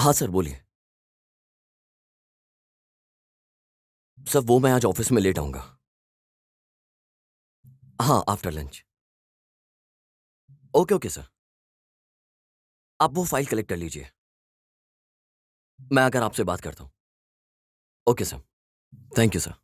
हाँ सर, बोलिए। सर वो मैं आज ऑफिस में लेट आऊंगा। हाँ, after lunch. Okay okay sir. आप वो फाइल कलेक्ट कर लीजिए। मैं आकर आपसे बात करता हूँ। Okay sir. Thank you sir.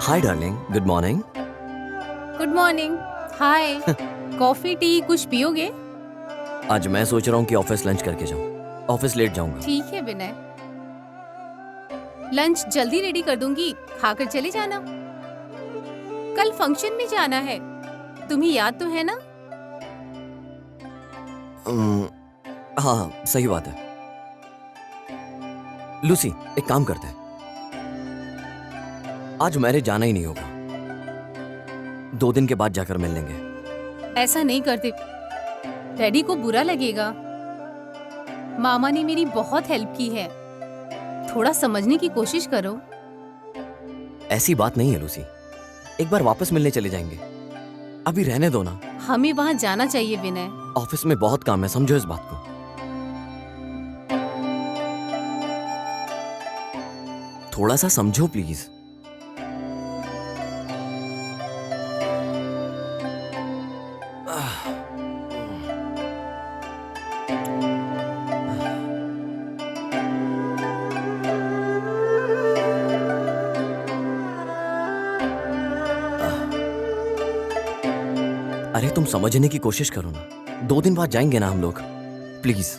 Hi darling, good morning. Good morning. Hi. Coffee tea कुछ पियोगे? आज मैं सोच रहा हूँ कि ऑफिस लंच करके जाऊँ। ऑफिस लेट जाऊंगा। ठीक है विनय, लंच जल्दी रेडी कर दूंगी, खाकर चले जाना। कल फंक्शन में जाना है, तुम्हें याद तो है ना? हाँ हाँ, सही बात है। लूसी, एक काम करते हैं, आज मैरिज जाना ही नहीं होगा। 2 दिन के बाद जाकर मिल लेंगे। ऐसा नहीं करते, डैडी को बुरा लगेगा। मामा ने मेरी बहुत हेल्प की है, थोड़ा समझने की कोशिश करो। ऐसी बात नहीं है लूसी, एक बार वापस मिलने चले जाएंगे। अभी रहने दो ना। हमें वहां जाना चाहिए विनय। ऑफिस में बहुत काम है, समझो इस बात को। थोड़ा सा समझो प्लीज। अरे तुम समझने की कोशिश करो ना। 2 दिन बाद जाएंगे ना हम लोग, प्लीज।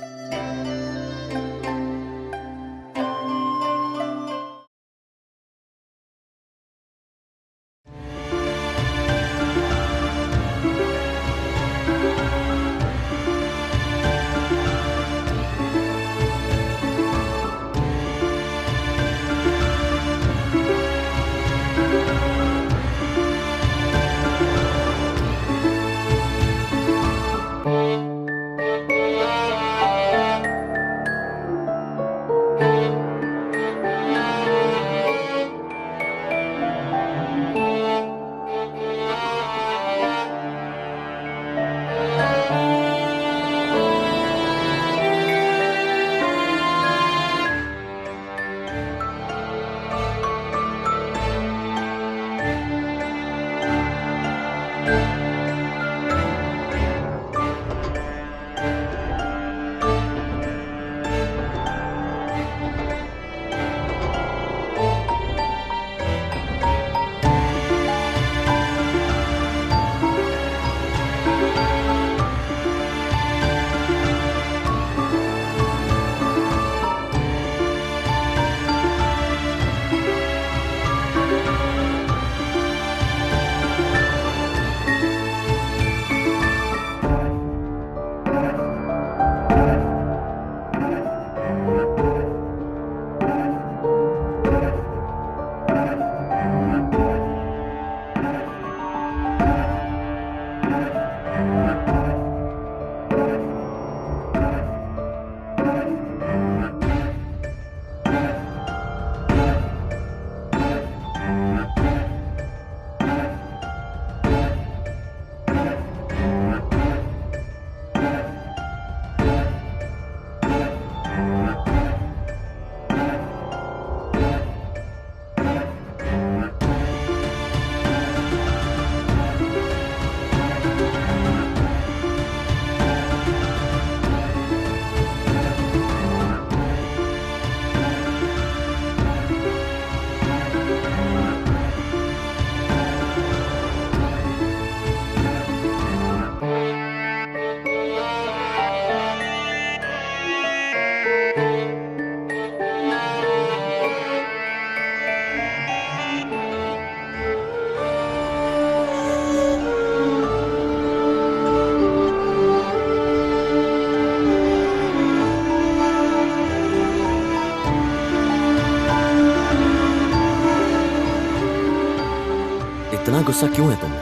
इतना गुस्सा क्यों है तुम्हें?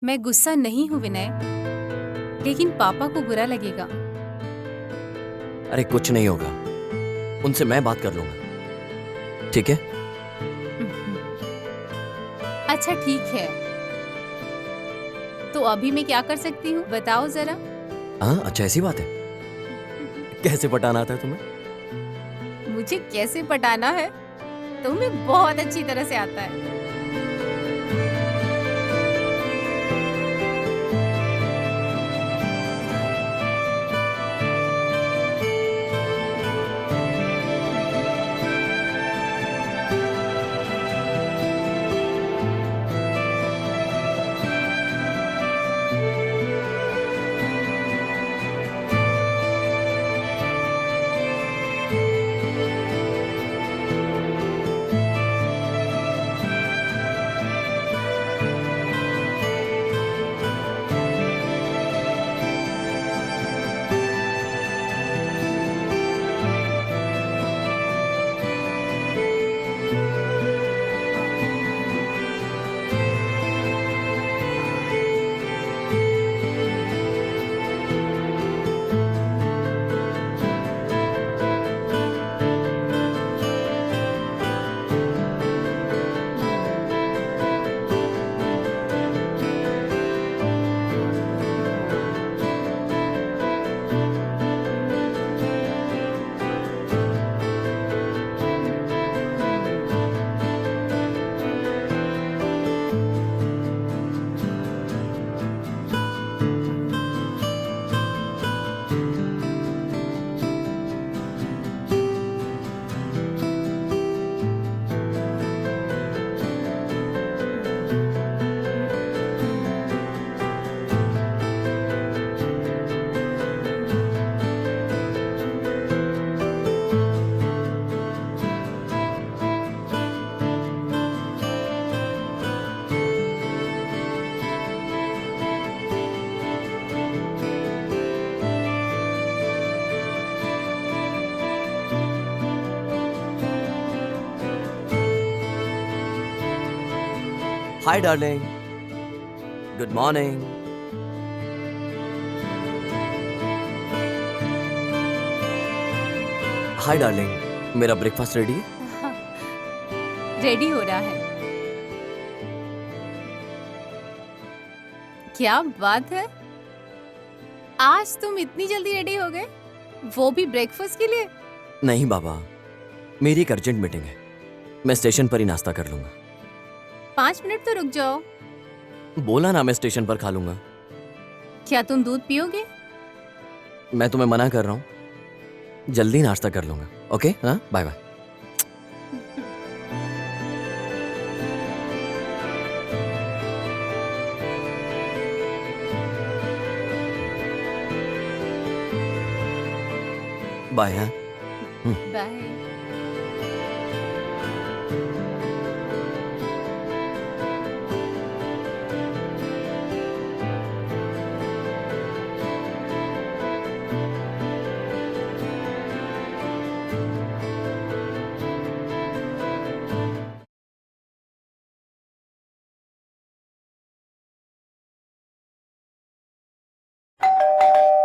मैं गुस्सा नहीं हूँ विनय, लेकिन पापा को बुरा लगेगा। अरे कुछ नहीं होगा, उनसे मैं बात कर लूंगा, ठीक है? अच्छा ठीक है, तो अभी मैं क्या कर सकती हूँ बताओ जरा। हाँ अच्छा, ऐसी बात है। कैसे पटाना आता है तुम्हें? मुझे कैसे पटाना है तुम्हें बहुत अच्छी तरह से आता है। Hi darling, good morning. Hi darling, मेरा ब्रेकफास्ट रेडी है? रेडी हो रहा है। क्या बात है, आज तुम इतनी जल्दी रेडी हो गए, वो भी ब्रेकफास्ट के लिए? नहीं बाबा, मेरी एक अर्जेंट मीटिंग है, मैं स्टेशन पर ही नाश्ता कर लूंगा। 5 मिनट तो रुक जाओ। बोला ना, मैं स्टेशन पर खा लूंगा। क्या तुम दूध पियोगे? मैं तुम्हें मना कर रहा हूँ, जल्दी नाश्ता कर लूंगा। ओके, हाँ, बाय बाय। बाय। हाँ, बाय।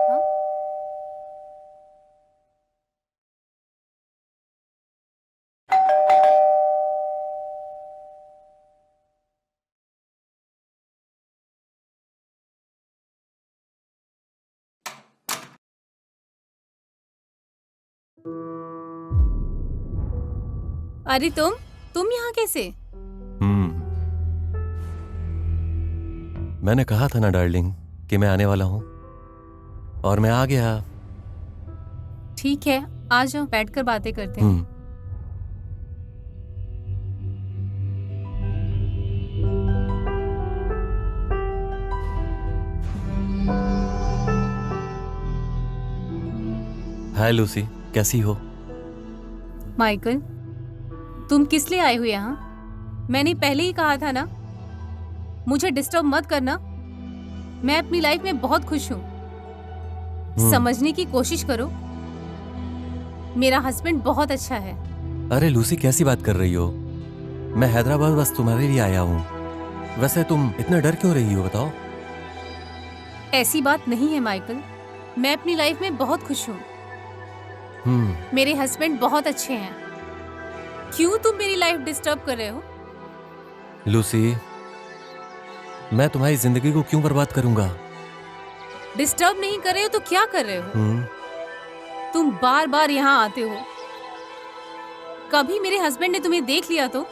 हाँ? अरे तुम यहाँ कैसे? मैंने कहा था ना डार्लिंग कि मैं आने वाला हूं, और मैं आ गया। ठीक है, आ जाओ, बैठकर बातें करते हैं। हाय लूसी, कैसी हो? माइकल, तुम किस लिए आए हो यहाँ? मैंने पहले ही कहा था ना, मुझे डिस्टर्ब मत करना। मैं अपनी लाइफ में बहुत खुश हूँ। समझने की कोशिश करो, मेरा हस्बैंड बहुत अच्छा है। अरे लूसी, कैसी बात कर रही हो? मैं हैदराबाद बस तुम्हारे लिए आया हूँ। वैसे तुम इतना डर क्यों रही हो, बताओ? ऐसी बात नहीं है माइकल, मैं अपनी लाइफ में बहुत खुश हूँ। मेरे हस्बैंड बहुत अच्छे हैं। क्यों तुम मेरी लाइफ डिस्टर्ब कर रहे हो? लूसी, मैं तुम्हारी जिंदगी को क्यों बर्बाद करूंगा? डिस्टर्ब नहीं कर रहे हो तो क्या कर रहे हो? तुम बार बार यहाँ आते हो। कभी मेरे हस्बैंड ने तुम्हें देख लिया तो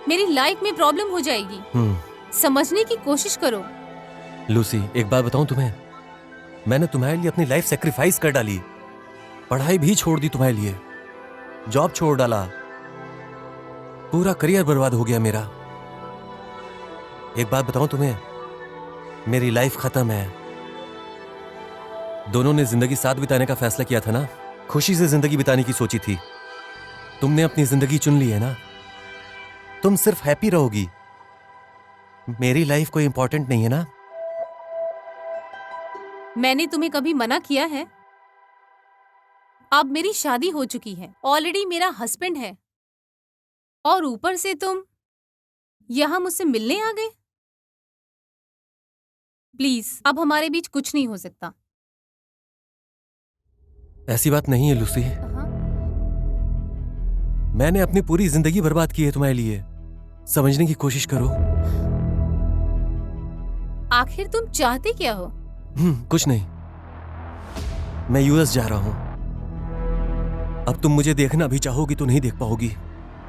मेरी लाइफ में प्रॉब्लम हो जाएगी। समझने की कोशिश करो। लूसी, एक बात बताऊं तुम्हें, मैंने तुम्हारे लिए अपनी लाइफ सेक्रीफाइस कर डाली। पढ़ाई भी छोड़ दी तुम्हारे लिए, जॉब छोड़ डाला, पूरा करियर बर्बाद हो गया मेरा। एक बात बताऊं तुम्हें, मेरी लाइफ खत्म है। दोनों ने जिंदगी साथ बिताने का फैसला किया था ना, खुशी से जिंदगी बिताने की सोची थी। तुमने अपनी जिंदगी चुन ली है ना, तुम सिर्फ हैप्पी रहोगी। मेरी लाइफ कोई इंपॉर्टेंट नहीं है ना? मैंने तुम्हें कभी मना किया है? अब मेरी शादी हो चुकी है, ऑलरेडी मेरा हस्बैंड है, और ऊपर से तुम यहां मुझसे मिलने आ गए। प्लीज, अब हमारे बीच कुछ नहीं हो सकता। ऐसी बात नहीं है लूसी। मैंने अपनी पूरी जिंदगी बर्बाद की है तुम्हारे लिए, समझने की कोशिश करो। आखिर तुम चाहते क्या हो? कुछ नहीं, मैं यूएस जा रहा हूं। अब तुम मुझे देखना भी चाहोगी तो नहीं देख पाओगी।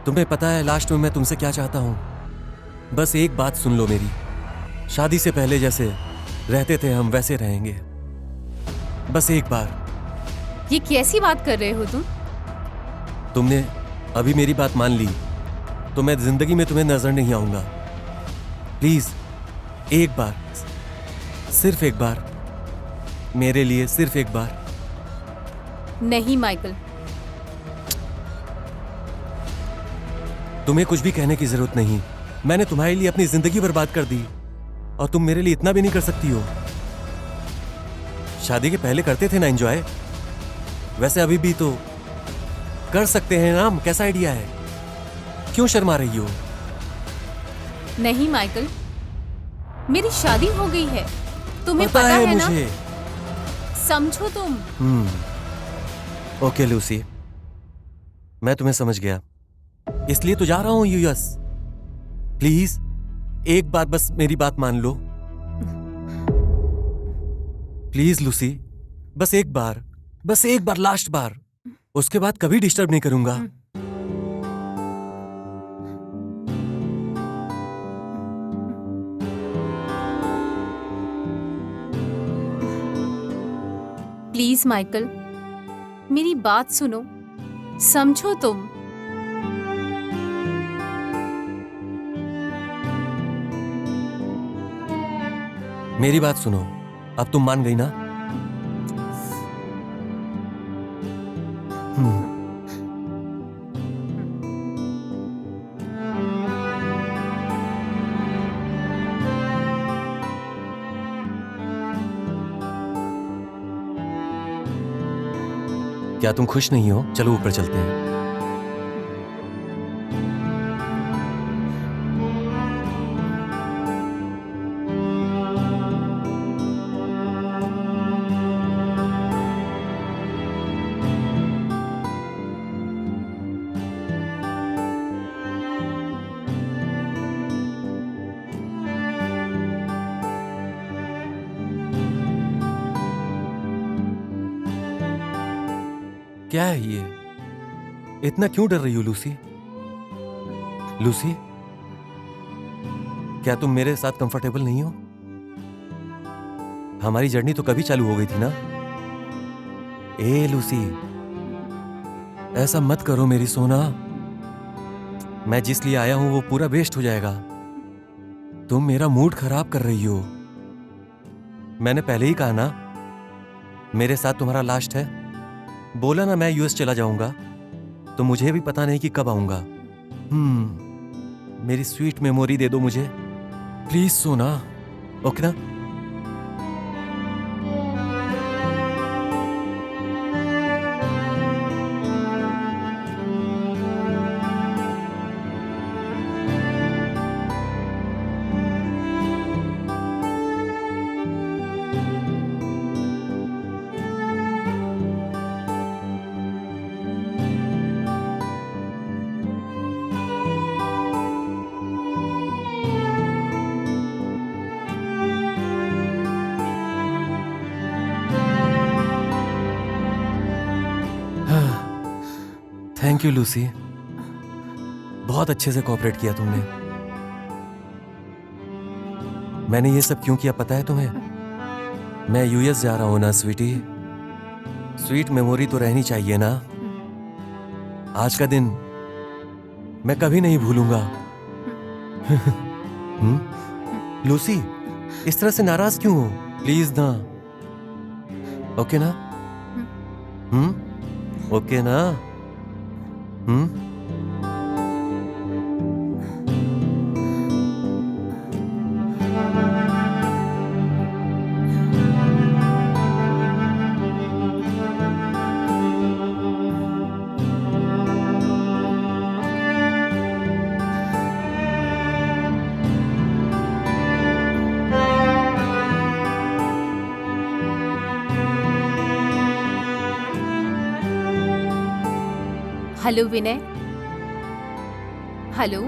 तुम्हें पता है लास्ट में मैं तुमसे क्या चाहता हूं? बस एक बात सुन लो मेरी, शादी से पहले जैसे रहते थे हम वैसे रहेंगे। बस एक बार। ये कैसी बात कर रहे हो तुम? तुमने अभी मेरी बात मान ली तो मैं जिंदगी में तुम्हें नजर नहीं आऊंगा। प्लीज एक बार, सिर्फ एक बार, मेरे लिए सिर्फ एक बार। नहीं माइकल, तुम्हें कुछ भी कहने की जरूरत नहीं। मैंने तुम्हारे लिए अपनी जिंदगी बर्बाद कर दी और तुम मेरे लिए इतना भी नहीं कर सकती हो। शादी के पहले करते थे ना एंजॉय, वैसे अभी भी तो कर सकते हैं ना। कैसा आइडिया है? क्यों शर्मा रही हो? नहीं माइकल, मेरी शादी हो गई है, तुम्हें पता है ना? मुझे। समझो तुम। ओके लूसी, मैं तुम्हें समझ गया, इसलिए तो जा रहा हूं यूएस। प्लीज एक बार बस मेरी बात मान लो। प्लीज लूसी, बस एक बार, बस एक बार, लास्ट बार। उसके बाद कभी डिस्टर्ब नहीं करूंगा। प्लीज माइकल, मेरी बात सुनो, समझो तुम। मेरी बात सुनो, अब तुम मान गई ना? क्या तुम खुश नहीं हो? चलो ऊपर चलते हैं। क्या है ये? इतना क्यों डर रही हो लूसी? लूसी, क्या तुम मेरे साथ कंफर्टेबल नहीं हो? हमारी जर्नी तो कभी चालू हो गई थी ना? ए लूसी, ऐसा मत करो मेरी सोना। मैं जिस लिए आया हूं वो पूरा वेस्ट हो जाएगा। तुम मेरा मूड खराब कर रही हो। मैंने पहले ही कहा ना, मेरे साथ तुम्हारा लास्ट है। बोला ना मैं यूएस चला जाऊंगा, तो मुझे भी पता नहीं कि कब आऊंगा। मेरी स्वीट मेमोरी दे दो मुझे प्लीज सोना, ओके ना? थैंक यू लूसी, बहुत अच्छे से कोऑपरेट किया तुमने। मैंने ये सब क्यों किया पता है तुम्हें? मैं यूएस जा रहा हूं ना स्वीटी, स्वीट मेमोरी तो रहनी चाहिए ना। आज का दिन मैं कभी नहीं भूलूंगा। लूसी, इस तरह से नाराज क्यों हो? प्लीज ना। ओके ना? ओके ना? हेलो विनय। हेलो।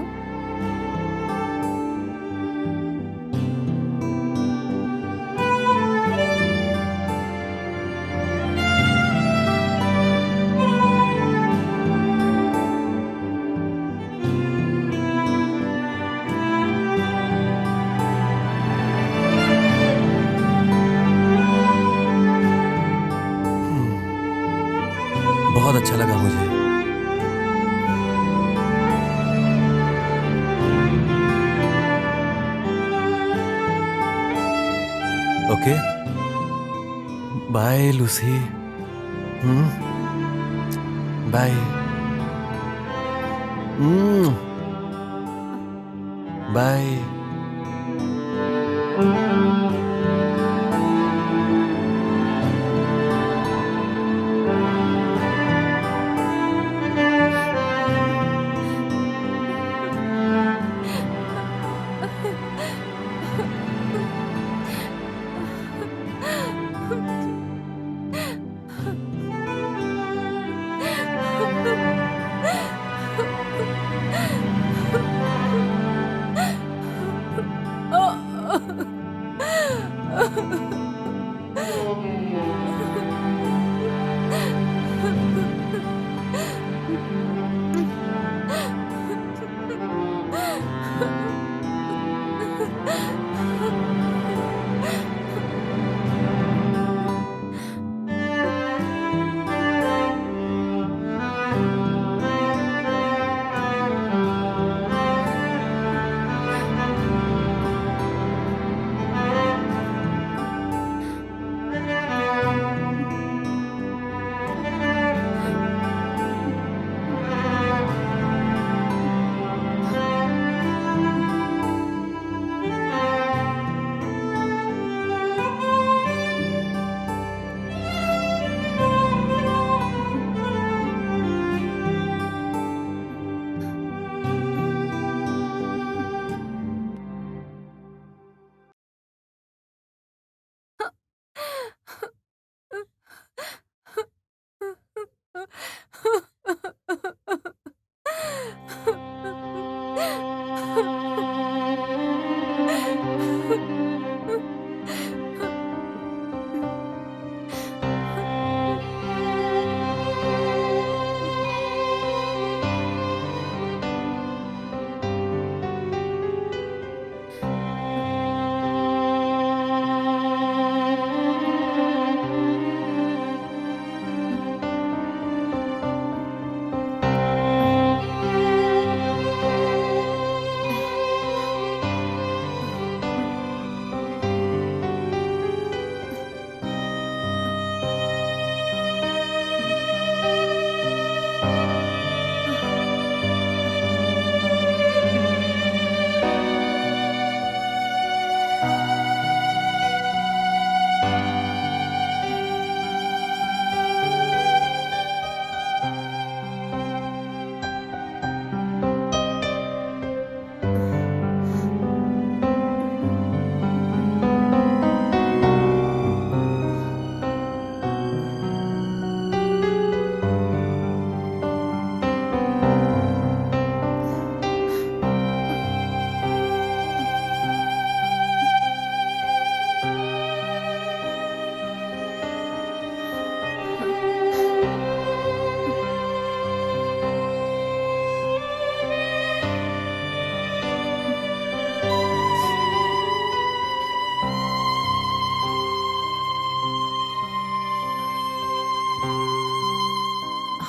बहुत अच्छा लगा मुझे। Okay, bye Lucy. Bye. Bye.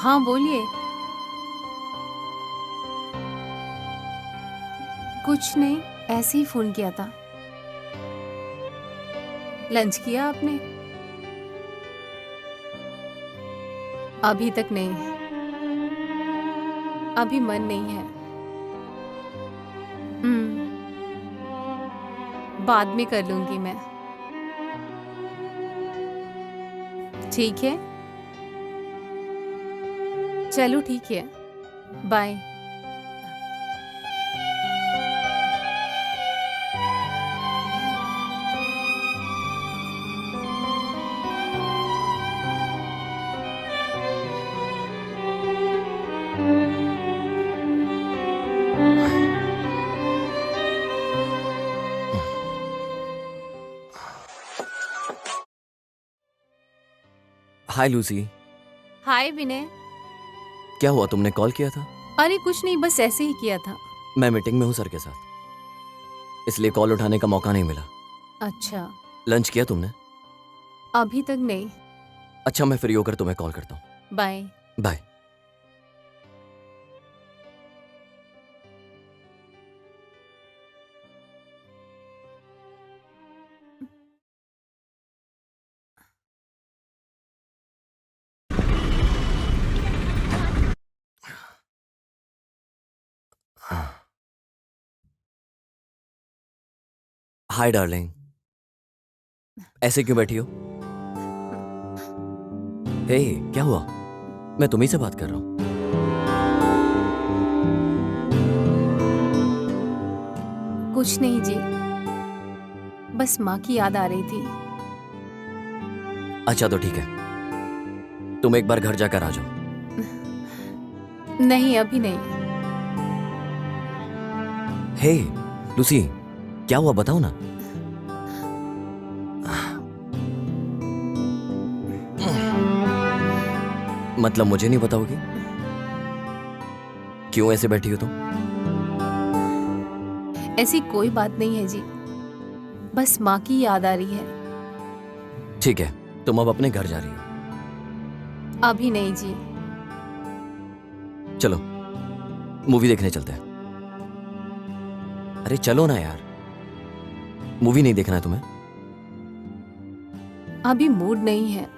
हाँ बोलिए। कुछ नहीं, ऐसे ही फोन किया था। लंच किया आपने? अभी तक नहीं, अभी मन नहीं है। बाद में कर लूंगी मैं। ठीक है, चलो ठीक है, बाय। हाय लूसी। हाय विनय। क्या हुआ, तुमने कॉल किया था? अरे कुछ नहीं, बस ऐसे ही किया था। मैं मीटिंग में हूँ सर के साथ, इसलिए कॉल उठाने का मौका नहीं मिला। अच्छा, लंच किया तुमने? अभी तक नहीं। अच्छा, मैं फ्री होकर तुम्हें कॉल करता हूँ। बाय। बाय। हाय डार्लिंग, ऐसे क्यों बैठी हो? हे, क्या हुआ? मैं तुम्ही से बात कर रहा हूँ। कुछ नहीं जी, बस माँ की याद आ रही थी। अच्छा तो ठीक है, तुम एक बार घर जाकर आ जाओ। नहीं, अभी नहीं। हे लूसी, क्या हुआ बताओ ना। मतलब मुझे नहीं बताओगी? क्यों ऐसे बैठी हो तुम? ऐसी कोई बात नहीं है जी, बस माँ की याद आ रही है। ठीक है, तुम अब अपने घर जा रही हो? अभी नहीं जी। चलो मूवी देखने चलते हैं। अरे चलो ना यार, मूवी नहीं देखना है तुम्हें? अभी मूड नहीं है।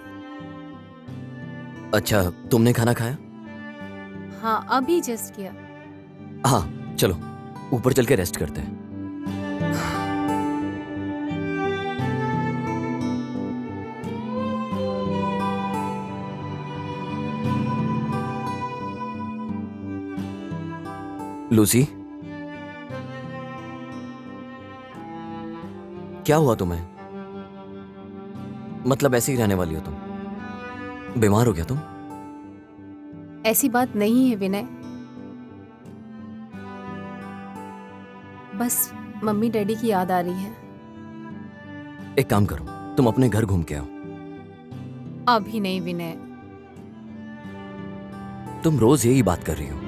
अच्छा, तुमने खाना खाया? हाँ, अभी जस्ट किया। हाँ चलो, ऊपर चल के रेस्ट करते हैं। लूसी, क्या हुआ तुम्हें? मतलब ऐसे ही रहने वाली हो तुम? बीमार हो गया तुम? ऐसी बात नहीं है विनय, बस मम्मी डैडी की याद आ रही है। एक काम करो, तुम अपने घर घूम के आओ। अभी नहीं विनय। तुम रोज यही बात कर रही हो,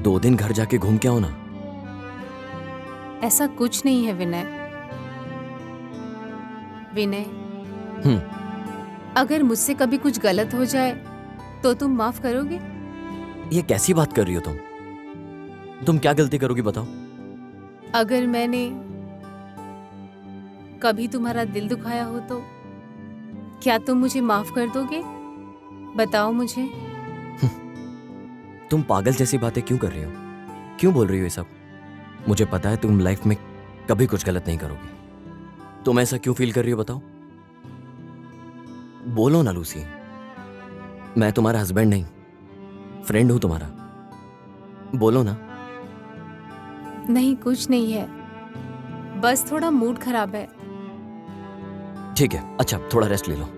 2 दिन घर जाके घूम के आओ ना। ऐसा कुछ नहीं है विनय। विनय, अगर मुझसे कभी कुछ गलत हो जाए तो तुम माफ करोगे? ये कैसी बात कर रही हो तुम? तुम क्या गलती करोगी बताओ? अगर मैंने कभी तुम्हारा दिल दुखाया हो तो क्या तुम मुझे माफ कर दोगे? बताओ मुझे। तुम पागल जैसी बातें क्यों कर रही हो? क्यों बोल रही हो ये सब? मुझे पता है तुम लाइफ में कभी कुछ गलत नहीं करोगी। तुम ऐसा क्यों फील कर रही हो बताओ? बोलो ना लूसी। मैं तुम्हारा हस्बैंड नहीं, फ्रेंड हूं तुम्हारा। बोलो ना। नहीं, कुछ नहीं है, बस थोड़ा मूड खराब है। ठीक है, अच्छा थोड़ा रेस्ट ले लो।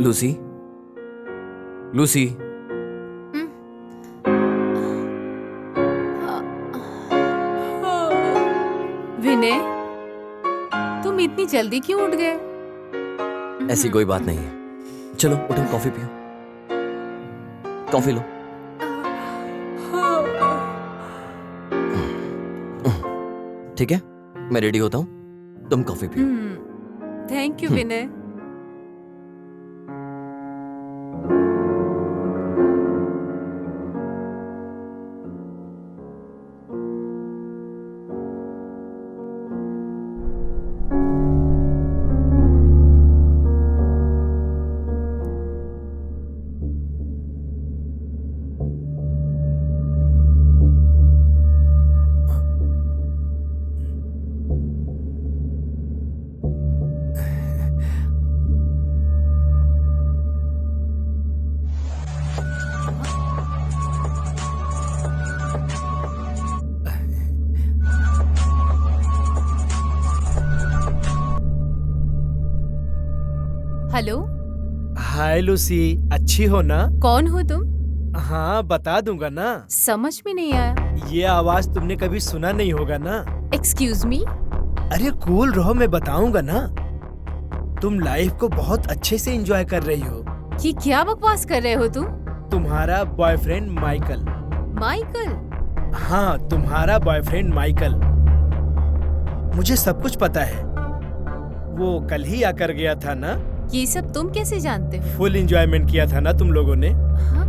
लूसी, लूसी, विनय, तुम इतनी जल्दी क्यों उठ गए? ऐसी कोई बात नहीं है। चलो उठो, कॉफी पियो, कॉफी लो। ठीक है, मैं रेडी होता हूँ, तुम कॉफी पियो। Thank you Vinay. Hello, hi Lucy, अच्छी हो ना? कौन हो तुम? हाँ बता दूंगा ना। समझ में नहीं आया। ये आवाज तुमने कभी सुना नहीं होगा ना। Excuse me? अरे कूल रहो, मैं बताऊंगा ना। तुम लाइफ को बहुत अच्छे से एंजॉय कर रही हो। ये क्या बकवास कर रहे हो तुम? तुम्हारा बॉयफ्रेंड माइकल। माइकल? हाँ, तुम्हारा बॉयफ्रेंड माइकल। मुझे सब कुछ पता है। वो कल ही आकर गया था ना। ये सब तुम कैसे जानते हो? फुल एंजॉयमेंट किया था ना तुम लोगों ने। हाँ?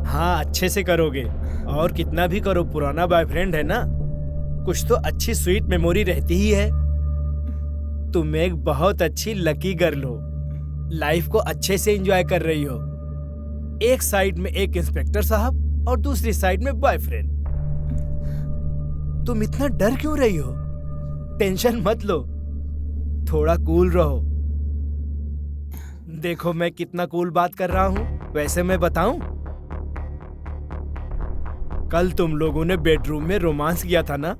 हाँ, अच्छे से करोगे। और कितना भी करो, पुराना बॉयफ्रेंड है ना, कुछ तो अच्छी स्वीट मेमोरी रहती ही है। तुम एक बहुत अच्छी लकी गर्ल हो, लाइफ को अच्छे से एंजॉय कर रही हो। एक साइड में एक इंस्पेक्टर साहब और दूसरी साइड में बॉयफ्रेंड। तुम इतना डर क्यों रही हो? टेंशन मत लो, थोड़ा कूल रहो। देखो मैं कितना कूल बात कर रहा हूँ। वैसे मैं बताऊं, कल तुम लोगों ने बेडरूम में रोमांस किया था ना,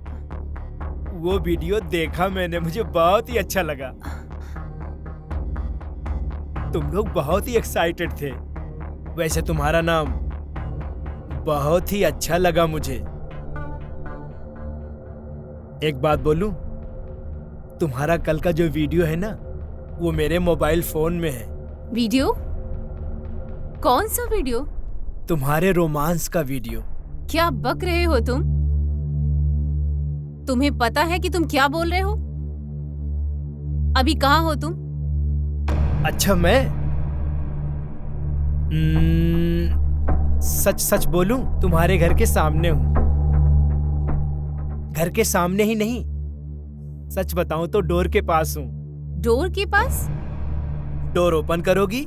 वो वीडियो देखा मैंने, मुझे बहुत ही अच्छा लगा। तुम लोग बहुत ही एक्साइटेड थे। वैसे तुम्हारा नाम बहुत ही अच्छा लगा मुझे। एक बात बोलूं, तुम्हारा कल का जो वीडियो है ना, वो मेरे मोबाइल फोन में है। वीडियो? कौन सा वीडियो? तुम्हारे रोमांस का वीडियो। क्या बक रहे हो तुम? तुम्हें पता है कि तुम क्या बोल रहे हो? अभी कहाँ हो तुम? अच्छा मैं सच सच बोलूं, तुम्हारे घर के सामने हूं। घर के सामने ही नहीं, सच बताऊं तो डोर के पास हूं। डोर के पास? डोर ओपन करोगी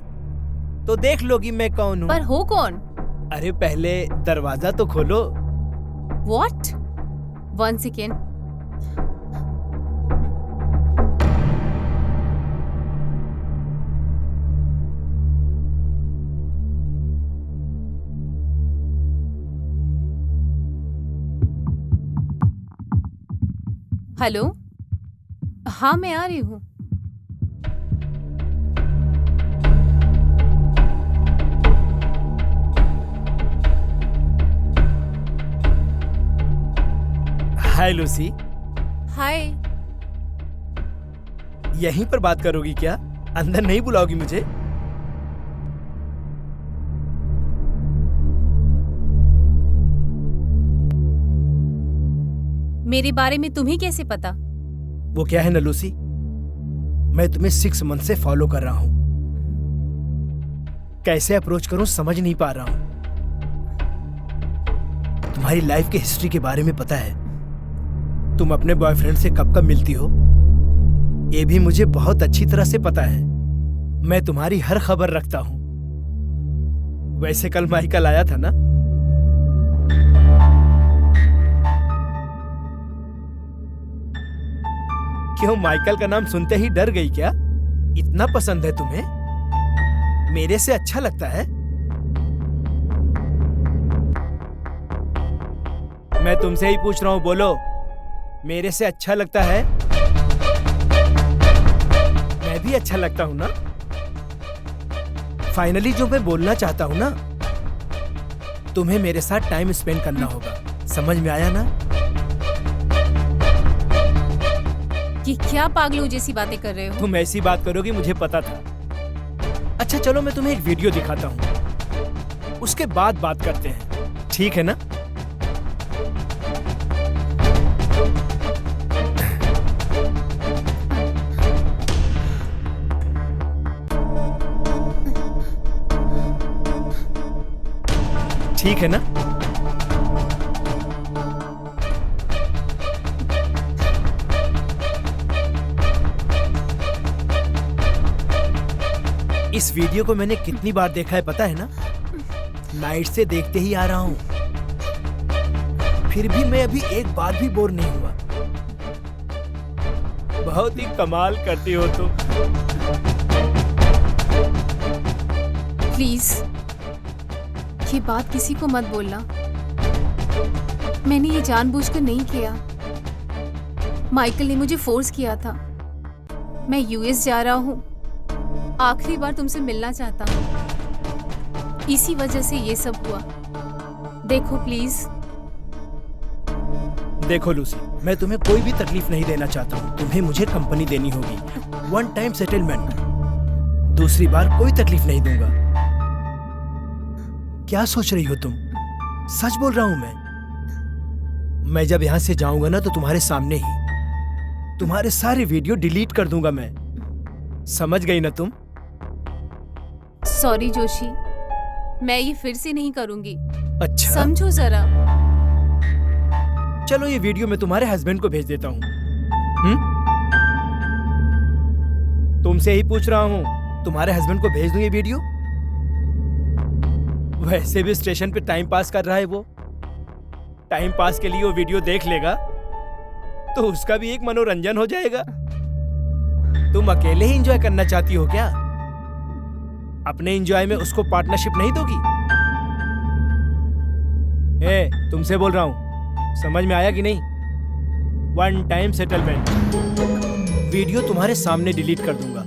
तो देख लोगी मैं कौन हूं। पर हो कौन? अरे पहले दरवाजा तो खोलो। What? 1 second. हेलो, हाँ मैं आ रही हूँ। हाय लूसी। हाय। यहीं पर बात करोगी क्या? अंदर नहीं बुलाओगी मुझे? मेरे बारे में तुम्हें कैसे पता? वो क्या है ना लूसी, मैं तुम्हें 6 मंथ से फॉलो कर रहा हूं। कैसे अप्रोच करूं समझ नहीं पा रहा हूं। तुम्हारी लाइफ की हिस्ट्री के बारे में पता है। तुम अपने बॉयफ्रेंड से कब कब मिलती हो, ये भी मुझे बहुत अच्छी तरह से पता है। मैं तुम्हारी हर खबर रखता हूं। वैसे कल माइकल आया था ना? क्यों, माइकल का नाम सुनते ही डर गई क्या? इतना पसंद है तुम्हें? मेरे से अच्छा लगता है? मैं तुमसे ही पूछ रहा हूं, बोलो, मेरे से अच्छा लगता है? मैं भी अच्छा लगता हूं ना? फाइनली जो मैं बोलना चाहता हूँ ना, तुम्हें मेरे साथ टाइम स्पेंड करना होगा। समझ में आया ना? ये क्या पागलों जैसी बातें कर रहे हो? तुम ऐसी बात करोगी मुझे पता था। अच्छा चलो मैं तुम्हें एक वीडियो दिखाता हूँ, उसके बाद बात करते हैं, ठीक है ना? ठीक है ना? इस वीडियो को मैंने कितनी बार देखा है पता है ना? नाइट से देखते ही आ रहा हूं, फिर भी मैं अभी एक बार भी बोर नहीं हुआ। बहुत ही कमाल करती हो तुम। प्लीज ये बात किसी को मत बोलना। मैंने ये जानबूझकर नहीं किया। माइकल ने मुझे फोर्स किया था। मैं यूएस जा रहा हूँ, आखिरी बार तुमसे मिलना चाहता हूँ, इसी वजह से ये सब हुआ। देखो प्लीज। देखो लूसी, मैं तुम्हें कोई भी तकलीफ नहीं देना चाहता हूँ। तुम्हें मुझे कंपनी देनी होगी, 1 टाइम सेटलमेंट। दूसरी बार कोई तकलीफ नहीं दूंगा। क्या सोच रही हो तुम? सच बोल रहा हूं मैं जब यहां से जाऊंगा ना तो तुम्हारे सामने ही तुम्हारे सारे वीडियो डिलीट कर दूंगा मैं। समझ गई ना तुम? सॉरी जोशी, मैं ये फिर से नहीं करूंगी। अच्छा समझो जरा। चलो ये वीडियो मैं तुम्हारे हस्बैंड को भेज देता हूँ। तुमसे ही पूछ रहा हूँ, तुम्हारे हस्बैंड को भेज दूं ये वीडियो? वैसे भी स्टेशन पे टाइम पास कर रहा है वो। टाइम पास के लिए वो वीडियो देख लेगा तो उसका भी एक मनोरंजन हो जाएगा। तुम अकेले ही एंजॉय करना चाहती हो क्या? अपने एंजॉय में उसको पार्टनरशिप नहीं दोगी? तुमसे बोल रहा हूं, समझ में आया कि नहीं? 1 टाइम सेटलमेंट। वीडियो तुम्हारे सामने डिलीट कर दूंगा।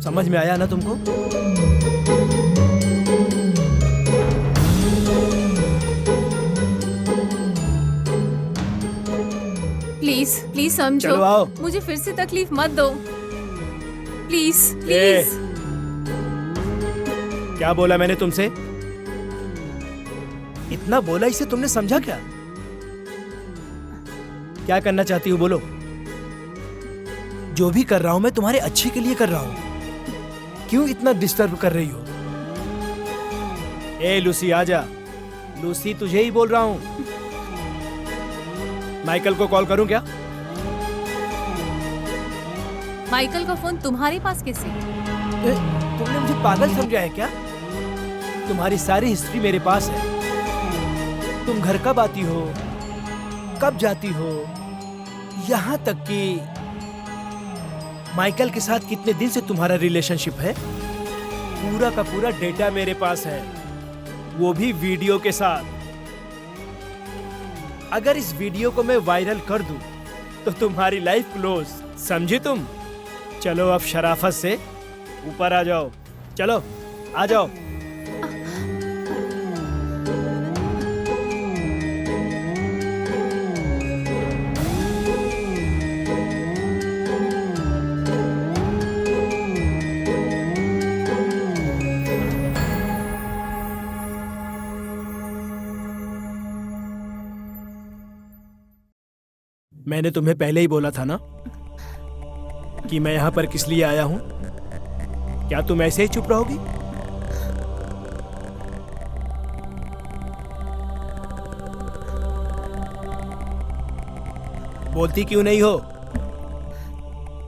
समझ में आया ना तुमको? प्लीज प्लीज समझो। चलो आओ। मुझे फिर से तकलीफ मत दो। Please please. क्या बोला मैंने तुमसे? इतना बोला इसे तुमने समझा क्या? क्या करना चाहती हो बोलो? जो भी कर रहा हूं मैं तुम्हारे अच्छे के लिए कर रहा हूं। क्यों इतना डिस्टर्ब कर रही हो? लूसी आजा। लूसी तुझे ही बोल रहा हूं। माइकल को कॉल करूं क्या? माइकल का फोन तुम्हारे पास कैसे? तुमने मुझे पागल समझा है क्या? तुम्हारी सारी हिस्ट्री मेरे पास है। तुम घर कब आती हो, कब जाती हो, यहां तक कि माइकल के साथ कितने दिन से तुम्हारा रिलेशनशिप है, पूरा का पूरा डेटा मेरे पास है, वो भी वीडियो के साथ। अगर इस वीडियो को मैं वायरल कर दूं तो तुम्हारी लाइफ क्लोज, समझी तुम? चलो अब शराफत से ऊपर आ जाओ। चलो आ जाओ। मैंने तुम्हें पहले ही बोला था ना कि मैं यहां पर किस लिए आया हूं। क्या तुम ऐसे ही चुप रहोगी? बोलती क्यों नहीं हो?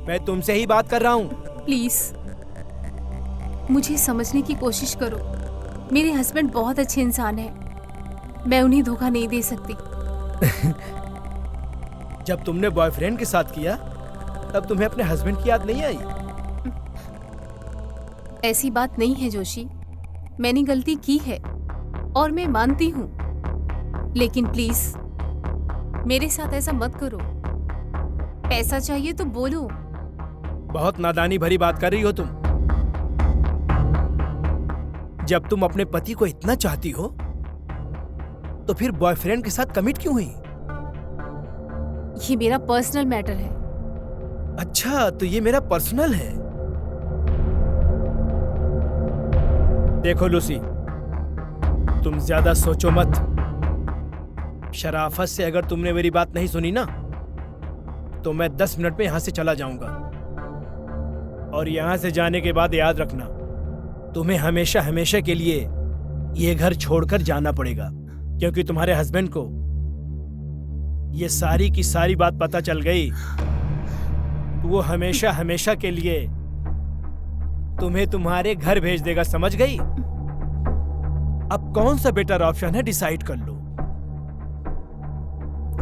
मैं तुमसे ही बात कर रहा हूं। प्लीज मुझे समझने की कोशिश करो। मेरे हस्बैंड बहुत अच्छे इंसान हैं। मैं उन्हें धोखा नहीं दे सकती। जब तुमने बॉयफ्रेंड के साथ किया तब तुम्हें अपने हस्बैंड की याद नहीं आई? ऐसी बात नहीं है जोशी, मैंने गलती की है और मैं मानती हूँ, लेकिन प्लीज मेरे साथ ऐसा मत करो। पैसा चाहिए तो बोलो। बहुत नादानी भरी बात कर रही हो तुम। जब तुम अपने पति को इतना चाहती हो तो फिर बॉयफ्रेंड के साथ कमिट क्यों हुई? ये मेरा पर्सनल मैटर है। अच्छा, तो ये मेरा पर्सनल है। देखो लूसी, तुम ज्यादा सोचो मत। शराफत से अगर तुमने मेरी बात नहीं सुनी ना तो मैं 10 मिनट में यहां से चला जाऊंगा। और यहां से जाने के बाद याद रखना, तुम्हें हमेशा हमेशा के लिए ये घर छोड़कर जाना पड़ेगा, क्योंकि तुम्हारे हस्बैंड को ये सारी की सारी बात पता चल गई। वो हमेशा हमेशा के लिए तुम्हें तुम्हारे घर भेज देगा, समझ गई? अब कौन सा बेटर ऑप्शन है, डिसाइड कर लो।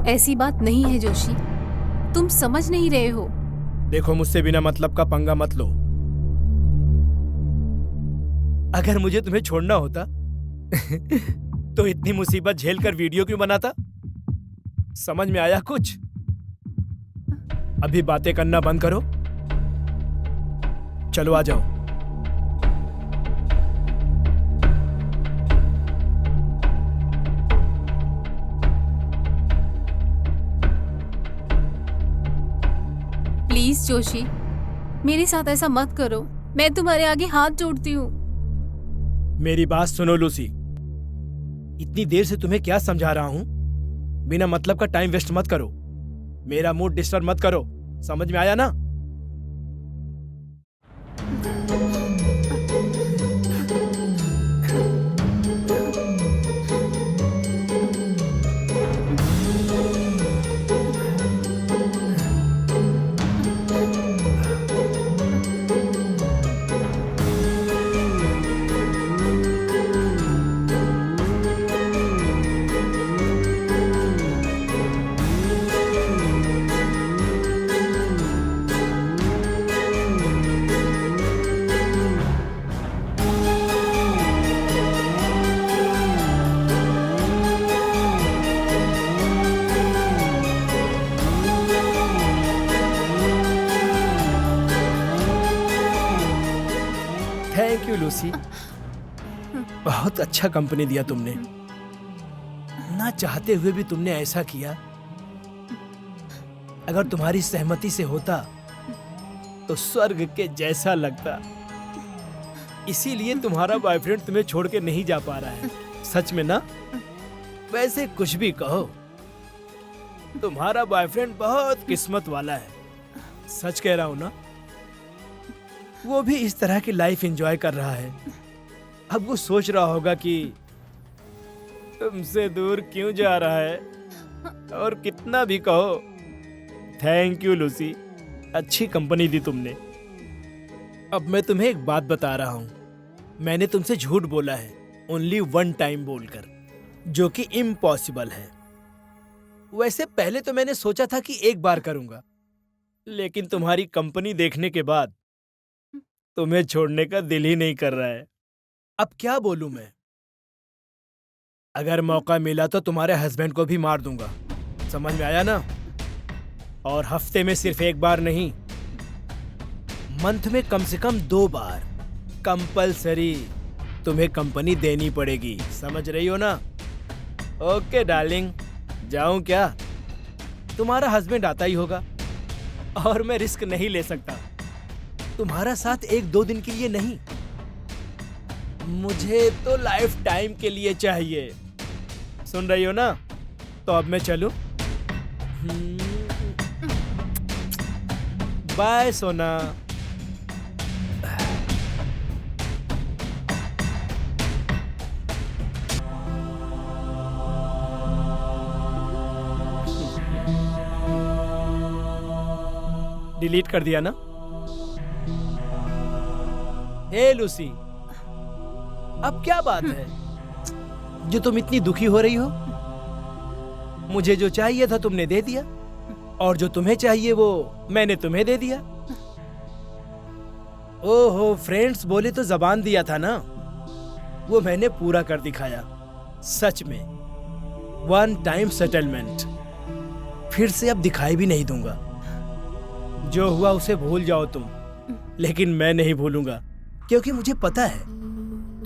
ऐसी बात नहीं है जोशी, तुम समझ नहीं रहे हो। देखो, मुझसे बिना मतलब का पंगा मत लो। अगर मुझे तुम्हें छोड़ना होता तो इतनी मुसीबत झेल कर वीडियो क्यों बनाता? समझ में आया कुछ? अभी बातें करना बंद करो, चलो आ जाओ। प्लीज जोशी, मेरे साथ ऐसा मत करो, मैं तुम्हारे आगे हाथ जोड़ती हूँ। मेरी बात सुनो लूसी, इतनी देर से तुम्हें क्या समझा रहा हूं? बिना मतलब का टाइम वेस्ट मत करो, मेरा मूड डिस्टर्ब मत करो, समझ में आया ना? थैंक यू लूसी, बहुत अच्छा कंपनी दिया तुमने। ना चाहते हुए भी तुमने ऐसा किया। अगर तुम्हारी सहमति से होता तो स्वर्ग के जैसा लगता। इसीलिए तुम्हारा बॉयफ्रेंड तुम्हें छोड़ के नहीं जा पा रहा है, सच में ना? वैसे कुछ भी कहो, तुम्हारा बॉयफ्रेंड बहुत किस्मत वाला है, सच कह रहा हूं ना? वो भी इस तरह की लाइफ एंजॉय कर रहा है। अब वो सोच रहा होगा कि तुमसे दूर क्यों जा रहा है। और कितना भी कहो, थैंक यू लूसी, अच्छी कंपनी दी तुमने। अब मैं तुम्हें एक बात बता रहा हूं, मैंने तुमसे झूठ बोला है, ओनली 1 टाइम बोलकर, जो कि इम्पॉसिबल है। वैसे पहले तो मैंने सोचा था कि एक बार करूंगा, लेकिन तुम्हारी कंपनी देखने के बाद तुम्हें छोड़ने का दिल ही नहीं कर रहा है। अब क्या बोलूं मैं? अगर मौका मिला तो तुम्हारे हस्बैंड को भी मार दूंगा, समझ में आया ना? और हफ्ते में सिर्फ 1 बार नहीं, मंथ में कम से कम 2 बार कंपलसरी तुम्हें कंपनी देनी पड़ेगी, समझ रही हो ना? ओके डार्लिंग, जाऊं क्या? तुम्हारा हस्बैंड आता ही होगा और मैं रिस्क नहीं ले सकता। तुम्हारा साथ 1-2 दिन के लिए नहीं, मुझे तो लाइफ टाइम के लिए चाहिए। सुन रही हो ना? तो अब मैं चलूं? बाय सोना। डिलीट कर दिया ना? हे लूसी, अब क्या बात है जो तुम इतनी दुखी हो रही हो? मुझे जो चाहिए था तुमने दे दिया, और जो तुम्हें चाहिए वो मैंने तुम्हें दे दिया। ओहो, फ्रेंड्स बोले तो जबान दिया था ना, वो मैंने पूरा कर दिखाया। सच में 1 टाइम सेटलमेंट। फिर से अब दिखाई भी नहीं दूंगा। जो हुआ उसे भूल जाओ तुम, लेकिन मैं नहीं भूलूंगा, क्योंकि मुझे पता है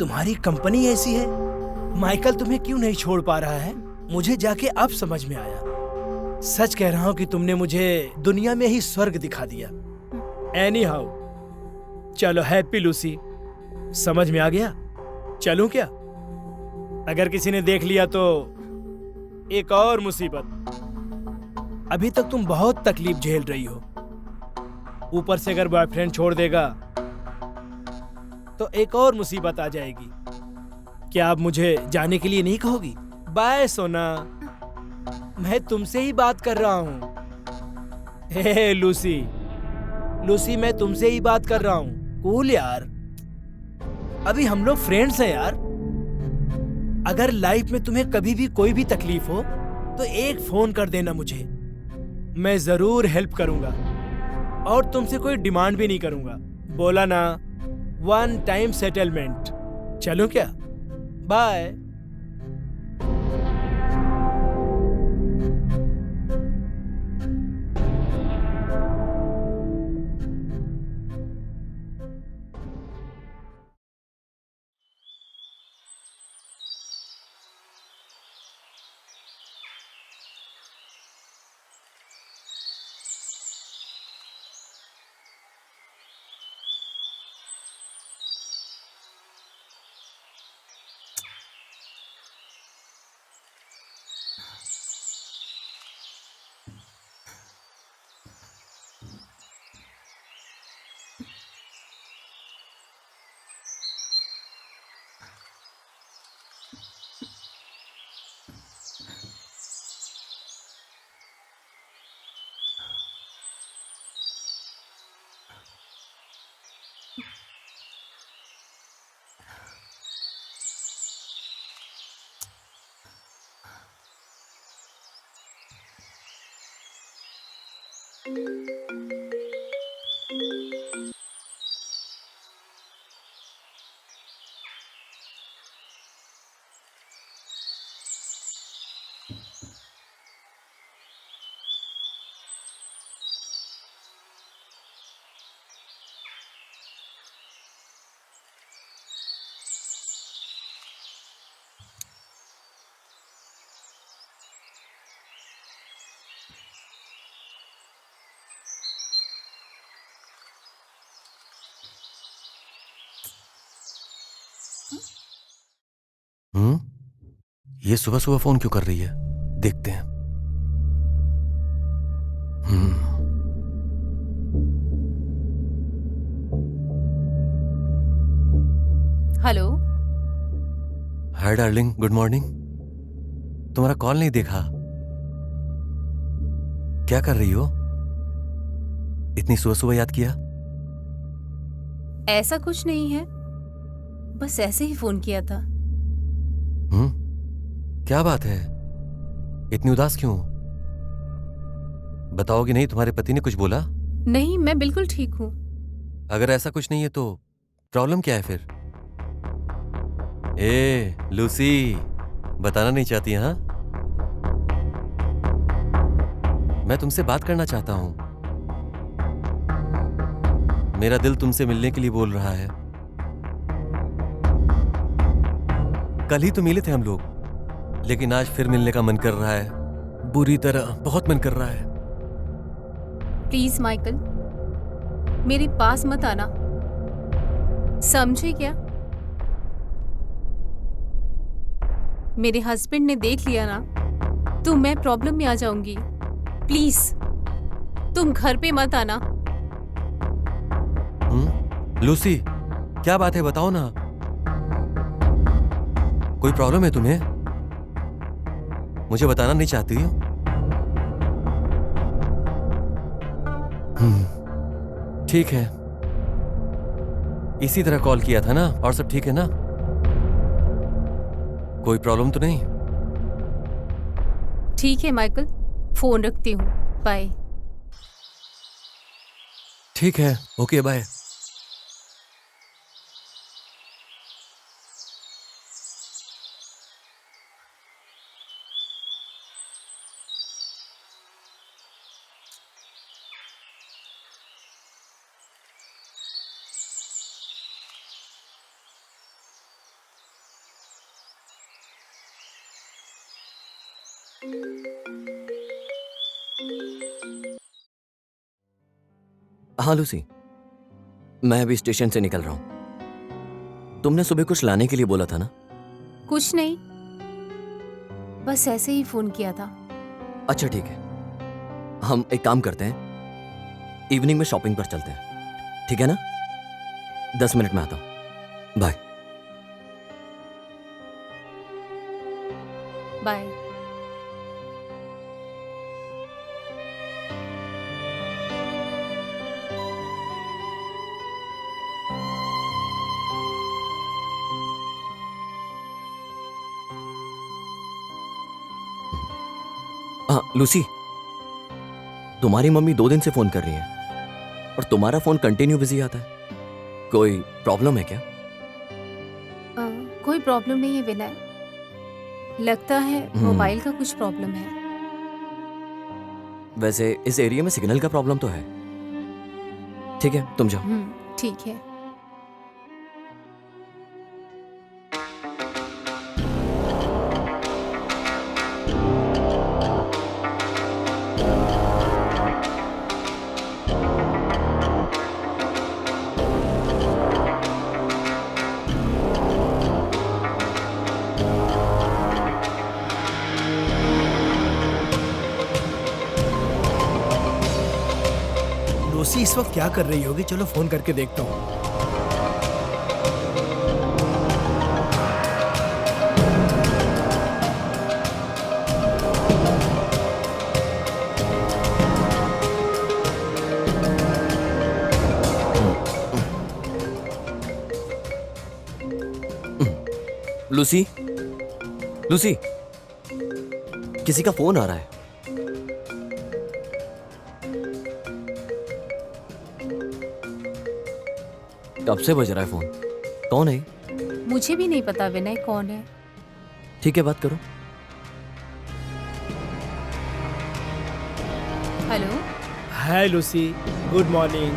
तुम्हारी कंपनी ऐसी है। माइकल तुम्हें क्यों नहीं छोड़ पा रहा है, मुझे जाके अब समझ में आया। सच कह रहा हूं कि तुमने मुझे दुनिया में ही स्वर्ग दिखा दिया। एनी हाउ, चलो हैप्पी लूसी। समझ में आ गया? चलूं क्या? अगर किसी ने देख लिया तो एक और मुसीबत। अभी तक तुम बहुत तकलीफ झेल रही हो, ऊपर से अगर बॉयफ्रेंड छोड़ देगा तो एक और मुसीबत आ जाएगी। क्या आप मुझे जाने के लिए नहीं कहोगी? बाय सोना, मैं तुमसे ही बात कर रहा हूं। हे लूसी, लूसी मैं तुमसे ही बात कर रहा हूं। कूल यार, अभी हम लोग फ्रेंड्स हैं यार। अगर लाइफ में तुम्हें कभी भी कोई भी तकलीफ हो तो एक फोन कर देना मुझे, मैं जरूर हेल्प करूंगा और तुमसे कोई डिमांड भी नहीं करूंगा। बोला ना, वन टाइम सेटलमेंट। चलो क्या? बाय। ये सुबह सुबह फोन क्यों कर रही है? देखते हैं। Hello. Hi darling, good morning. तुम्हारा कॉल नहीं देखा। क्या कर रही हो? इतनी सुबह सुबह याद किया? ऐसा कुछ नहीं है, बस ऐसे ही फोन किया था। क्या बात है, इतनी उदास क्यों? बताओगी नहीं? तुम्हारे पति ने कुछ बोला? नहीं, मैं बिल्कुल ठीक हूँ। अगर ऐसा कुछ नहीं है तो प्रॉब्लम क्या है फिर? ए लूसी, बताना नहीं चाहती? हाँ, मैं तुमसे बात करना चाहता हूं। मेरा दिल तुमसे मिलने के लिए बोल रहा है। कल ही तो मिले थे हम लोग, लेकिन आज फिर मिलने का मन कर रहा है, बुरी तरह, बहुत मन कर रहा है। प्लीज माइकल, मेरे पास मत आना, समझे क्या? मेरे हस्बैंड ने देख लिया ना तो मैं प्रॉब्लम में आ जाऊंगी। प्लीज तुम घर पे मत आना। लूसी, क्या बात है, बताओ ना। कोई प्रॉब्लम है तुम्हें? मुझे बताना नहीं चाहती हो? ठीक है, इसी तरह कॉल किया था ना, और सब ठीक है ना? कोई प्रॉब्लम तो नहीं? ठीक है माइकल, फोन रखती हूँ, बाय। ठीक है, ओके, बाय। हाँ लूसी, मैं अभी स्टेशन से निकल रहा हूं। तुमने सुबह कुछ लाने के लिए बोला था ना? कुछ नहीं, बस ऐसे ही फोन किया था। अच्छा ठीक है, हम एक काम करते हैं, इवनिंग में शॉपिंग पर चलते हैं, ठीक है ना? 10 मिनट में आता हूं। बाय। बाय। हाँ लूसी, तुम्हारी मम्मी 2 दिन से फोन कर रही है और तुम्हारा फोन कंटिन्यू बिजी आता है। कोई प्रॉब्लम है क्या? कोई प्रॉब्लम नहीं है विनय, लगता है मोबाइल का कुछ प्रॉब्लम है। वैसे इस एरिया में सिग्नल का प्रॉब्लम तो है। ठीक है, तुम जाओ। ठीक है। लूसी इस वक्त क्या कर रही होगी? चलो फोन करके देखता हूँ। लूसी, लूसी, किसी का फोन आ रहा है। कब से बज रहा है फोन? कौन है? मुझे भी नहीं पता विनय कौन है। ठीक है, बात करो। हेलो। हाय लूसी, गुड मॉर्निंग।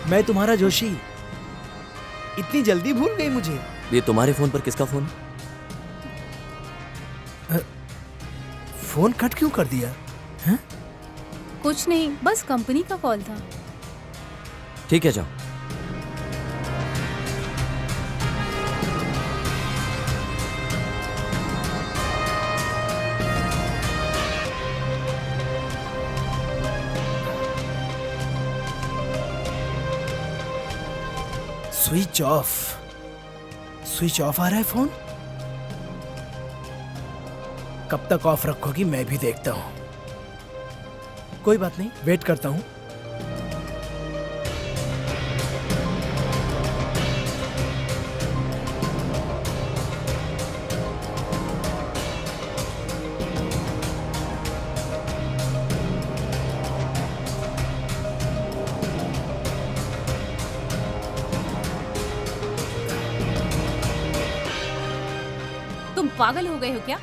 मैं तुम्हारा जोशी। इतनी जल्दी भूल गई मुझे? ये तुम्हारे फोन पर किसका फोन है? फोन कट क्यों कर दिया? कुछ नहीं, बस कंपनी का कॉल था। ठीक है, जाओ। Switch off. स्विच ऑफ आ रहा है फोन। कब तक ऑफ रखोगी मैं भी देखता हूं। कोई बात नहीं, वेट करता हूं। तुम पागल हो गए हो क्या?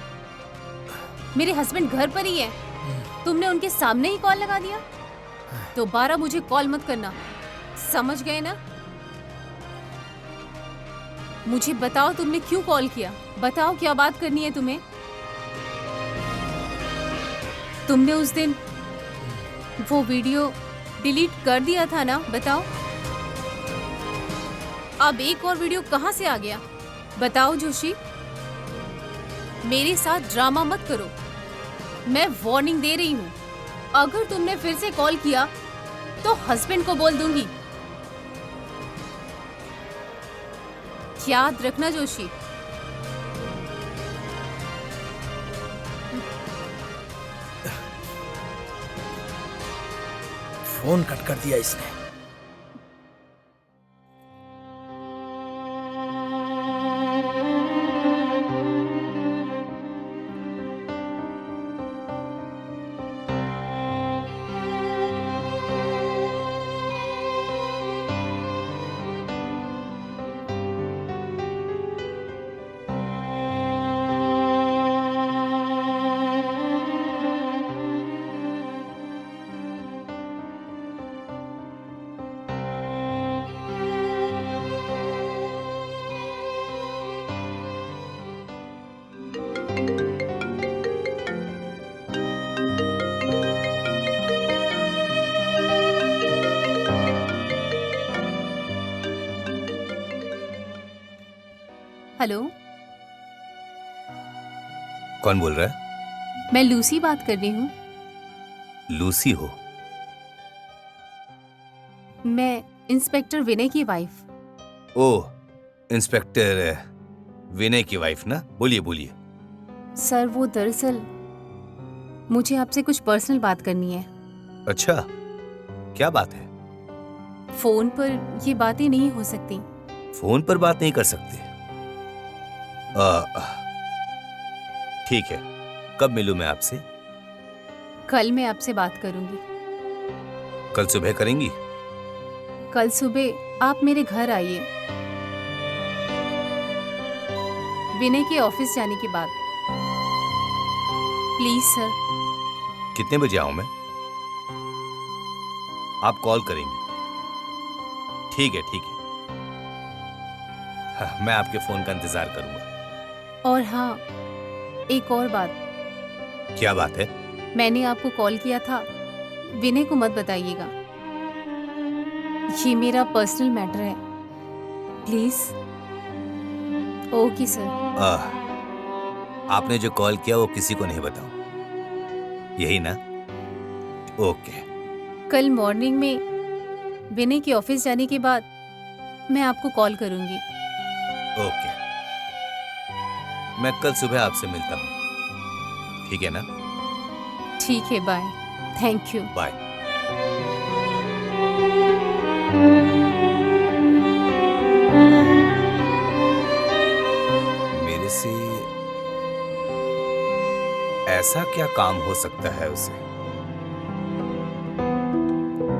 मेरे हस्बैंड घर पर ही है, तुमने उनके सामने ही कॉल लगा दिया। दोबारा मुझे कॉल मत करना, समझ गए ना? मुझे बताओ तुमने क्यों कॉल किया? बताओ क्या बात करनी है तुम्हें? तुमने उस दिन वो वीडियो डिलीट कर दिया था ना? बताओ। अब एक और वीडियो कहां से आ गया? बताओ जोशी। मेरे साथ ड्रामा मत करो, मैं वार्निंग दे रही हूँ। अगर तुमने फिर से कॉल किया तो हस्बैंड को बोल दूंगी। याद रखना जोशी। फोन कट कर दिया इसने। हेलो, कौन बोल रहा है? मैं लूसी बात कर रही हूँ। लूसी हो? मैं इंस्पेक्टर विनय की वाइफ। ओह, इंस्पेक्टर विनय की वाइफ ना? बोलिए बोलिए। सर, वो दरअसल मुझे आपसे कुछ पर्सनल बात करनी है। अच्छा, क्या बात है? फोन पर ये बातें नहीं हो सकती। फोन पर बात नहीं कर सकते? ठीक है, कब मिलूं मैं आपसे? कल मैं आपसे बात करूंगी। कल सुबह करेंगी? कल सुबह आप मेरे घर आइए, विनय के ऑफिस जाने के बाद। Please sir. कितने बजे आऊं मैं? आप कॉल करेंगी? ठीक है ठीक है। हाँ, मैं आपके फोन का इंतजार करूंगा। और हाँ, एक और बात। क्या बात है? मैंने आपको कॉल किया था, विनय को मत बताइएगा। ये मेरा पर्सनल मैटर है, प्लीज। Okay sir. आपने जो कॉल किया वो किसी को नहीं बताऊं, यही ना? ओके। कल मॉर्निंग में विनय के ऑफिस जाने के बाद मैं आपको कॉल करूंगी। ओके, मैं कल सुबह आपसे मिलता हूं, ठीक है ना? ठीक है, बाय। Thank you. बाय। मेरे से ऐसा क्या काम हो सकता है उसे?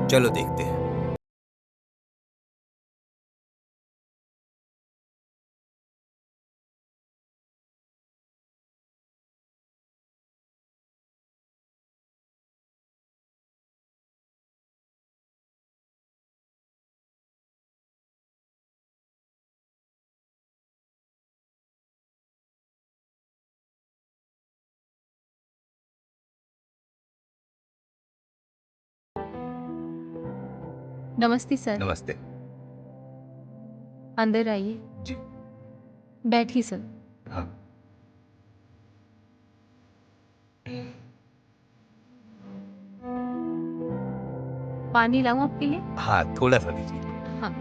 चलो देखते हैं। नमस्ते सर। नमस्ते। अंदर आइए। जी। बैठिए सर। हाँ। पानी लाऊं आपके लिए? हाँ, थोड़ा सा दीजिए। हाँ।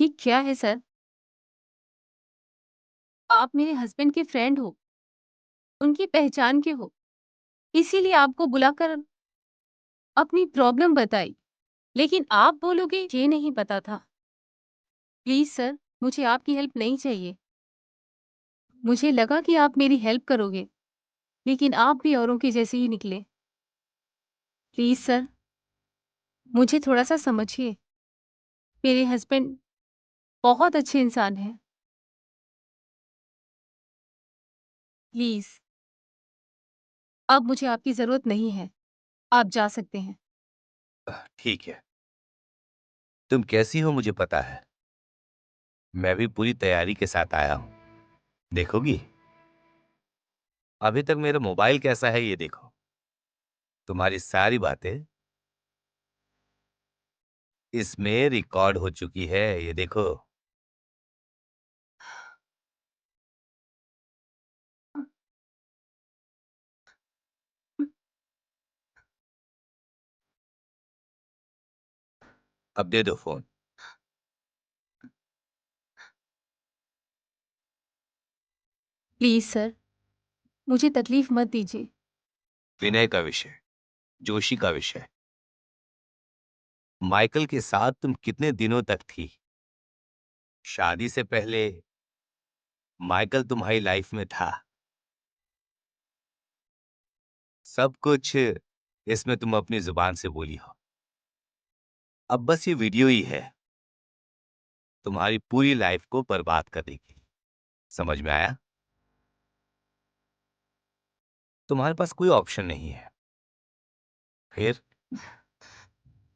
ये क्या है सर? आप मेरे हस्बैंड के फ्रेंड हो, उनकी पहचान के हो, इसीलिए आपको बुलाकर अपनी प्रॉब्लम बताई। लेकिन आप बोलोगे ये नहीं पता था। प्लीज सर, मुझे आपकी हेल्प नहीं चाहिए। मुझे लगा कि आप मेरी हेल्प करोगे, लेकिन आप भी औरों के जैसे ही निकले। प्लीज सर, मुझे थोड़ा सा समझिए। मेरे हस्बैंड बहुत अच्छे इंसान हैं। प्लीज, अब मुझे आपकी जरूरत नहीं है। आप जा सकते हैं। ठीक है, तुम कैसी हो मुझे पता है। मैं भी पूरी तैयारी के साथ आया हूं। देखोगी? अभी तक मेरा मोबाइल कैसा है ये देखो। तुम्हारी सारी बातें इसमें रिकॉर्ड हो चुकी है, ये देखो। अब दे दो फोन। प्लीज सर, मुझे तकलीफ मत दीजिए। विनय का विषय, जोशी का विषय, माइकल के साथ तुम कितने दिनों तक थी? शादी से पहले माइकल तुम्हारी लाइफ में था। सब कुछ इसमें तुम अपनी जुबान से बोली हो। अब बस ये वीडियो ही है तुम्हारी पूरी लाइफ को बर्बाद कर देगी। समझ में आया? तुम्हारे पास कोई ऑप्शन नहीं है। फिर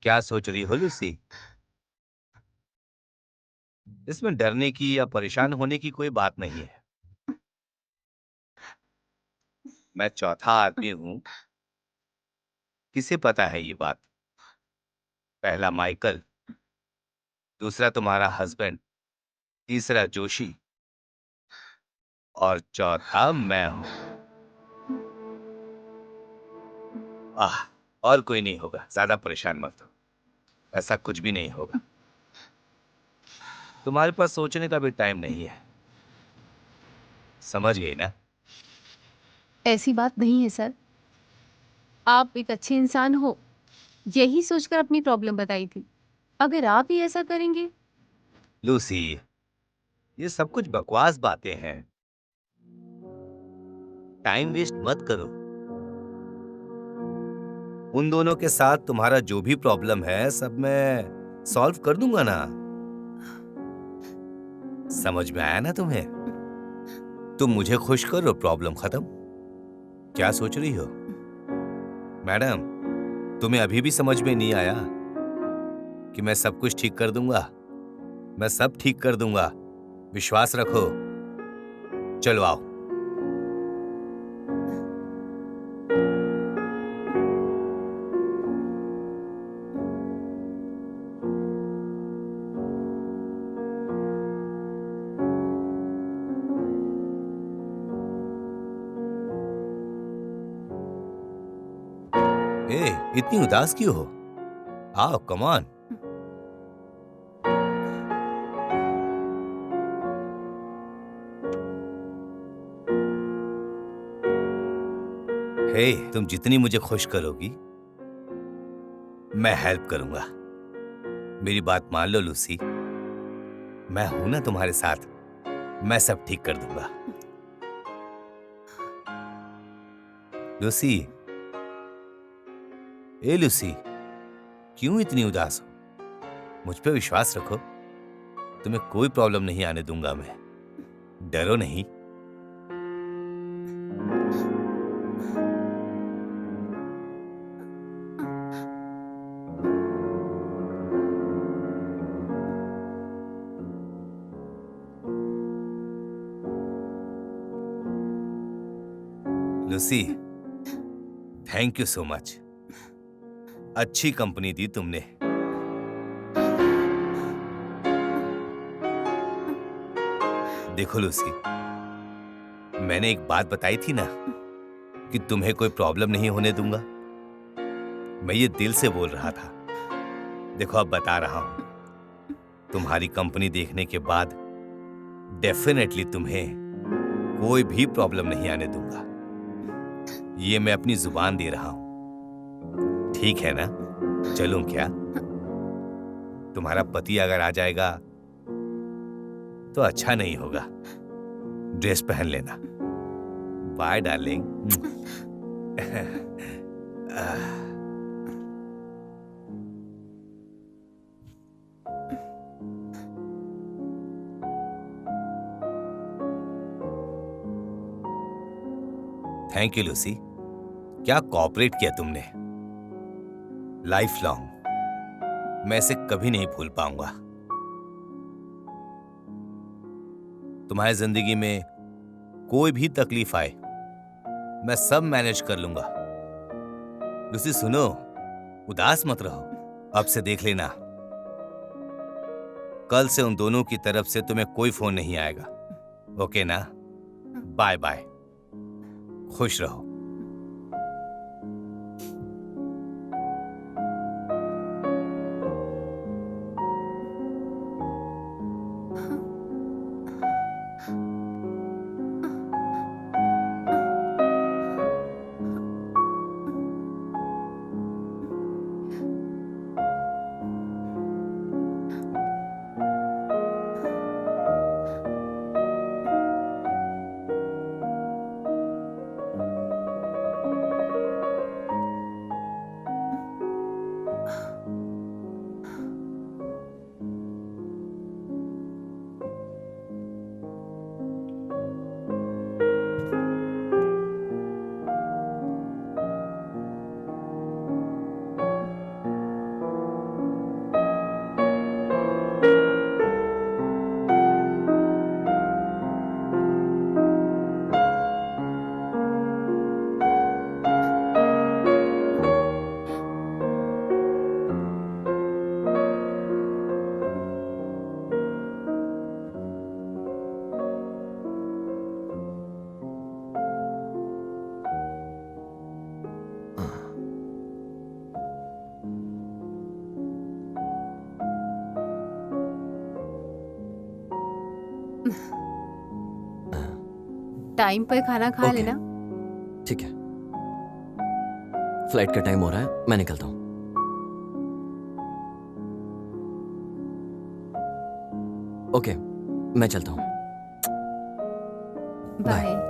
क्या सोच रही हो लूसी? इसमें डरने की या परेशान होने की कोई बात नहीं है। मैं चौथा आदमी हूं, किसे पता है ये बात? पहला माइकल, दूसरा तुम्हारा हस्बैंड, तीसरा जोशी और चौथा मैं हूं। आह, और कोई नहीं होगा। ज्यादा परेशान मत हो, ऐसा कुछ भी नहीं होगा। तुम्हारे पास सोचने का भी टाइम नहीं है। समझ गई ना? ऐसी बात नहीं है सर। आप एक अच्छे इंसान हो, यही सोचकर अपनी प्रॉब्लम बताई थी। अगर आप ही ऐसा करेंगे। लूसी, ये सब कुछ बकवास बातें हैं। टाइम वेस्ट मत करो। उन दोनों के साथ तुम्हारा जो भी प्रॉब्लम है सब मैं सॉल्व कर दूंगा ना। समझ में आया ना तुम्हें? तुम मुझे खुश करो, प्रॉब्लम खत्म। क्या सोच रही हो मैडम? तुम्हें अभी भी समझ में नहीं आया कि मैं सब कुछ ठीक कर दूंगा? मैं सब ठीक कर दूंगा, विश्वास रखो। चलो आओ। ए, इतनी उदास क्यों हो? आओ, कम ऑन। हे, तुम जितनी मुझे खुश करोगी मैं हेल्प करूंगा। मेरी बात मान लो लूसी, मैं हूं ना तुम्हारे साथ। मैं सब ठीक कर दूंगा। लूसी, ए लूसी, क्यों इतनी उदास हो? मुझ पे विश्वास रखो, तुम्हें कोई प्रॉब्लम नहीं आने दूंगा मैं। डरो नहीं। Lucy, thank you so much. अच्छी कंपनी दी तुमने। देखो लूसी, मैंने एक बात बताई थी ना कि तुम्हें कोई प्रॉब्लम नहीं होने दूंगा। मैं ये दिल से बोल रहा था। देखो अब बता रहा हूं, तुम्हारी कंपनी देखने के बाद डेफिनेटली तुम्हें कोई भी प्रॉब्लम नहीं आने दूंगा। ये मैं अपनी जुबान दे रहा हूं। ठीक है ना? चलूं क्या? तुम्हारा पति अगर आ जाएगा तो अच्छा नहीं होगा। ड्रेस पहन लेना। Bye darling. Thank you Lucy. क्या कोऑपरेट किया तुमने। लाइफ लॉन्ग मैं इसे कभी नहीं भूल पाऊंगा। तुम्हारी जिंदगी में कोई भी तकलीफ आए मैं सब मैनेज कर लूंगा। लूसी सुनो, उदास मत रहो। अब से देख लेना, कल से उन दोनों की तरफ से तुम्हें कोई फोन नहीं आएगा। ओके ना? Bye bye. खुश रहो। टाइम पर खाना खा ओके। लेना। ठीक है, फ्लाइट का टाइम हो रहा है, मैं निकलता हूँ। ओके, मैं चलता हूँ। बाय।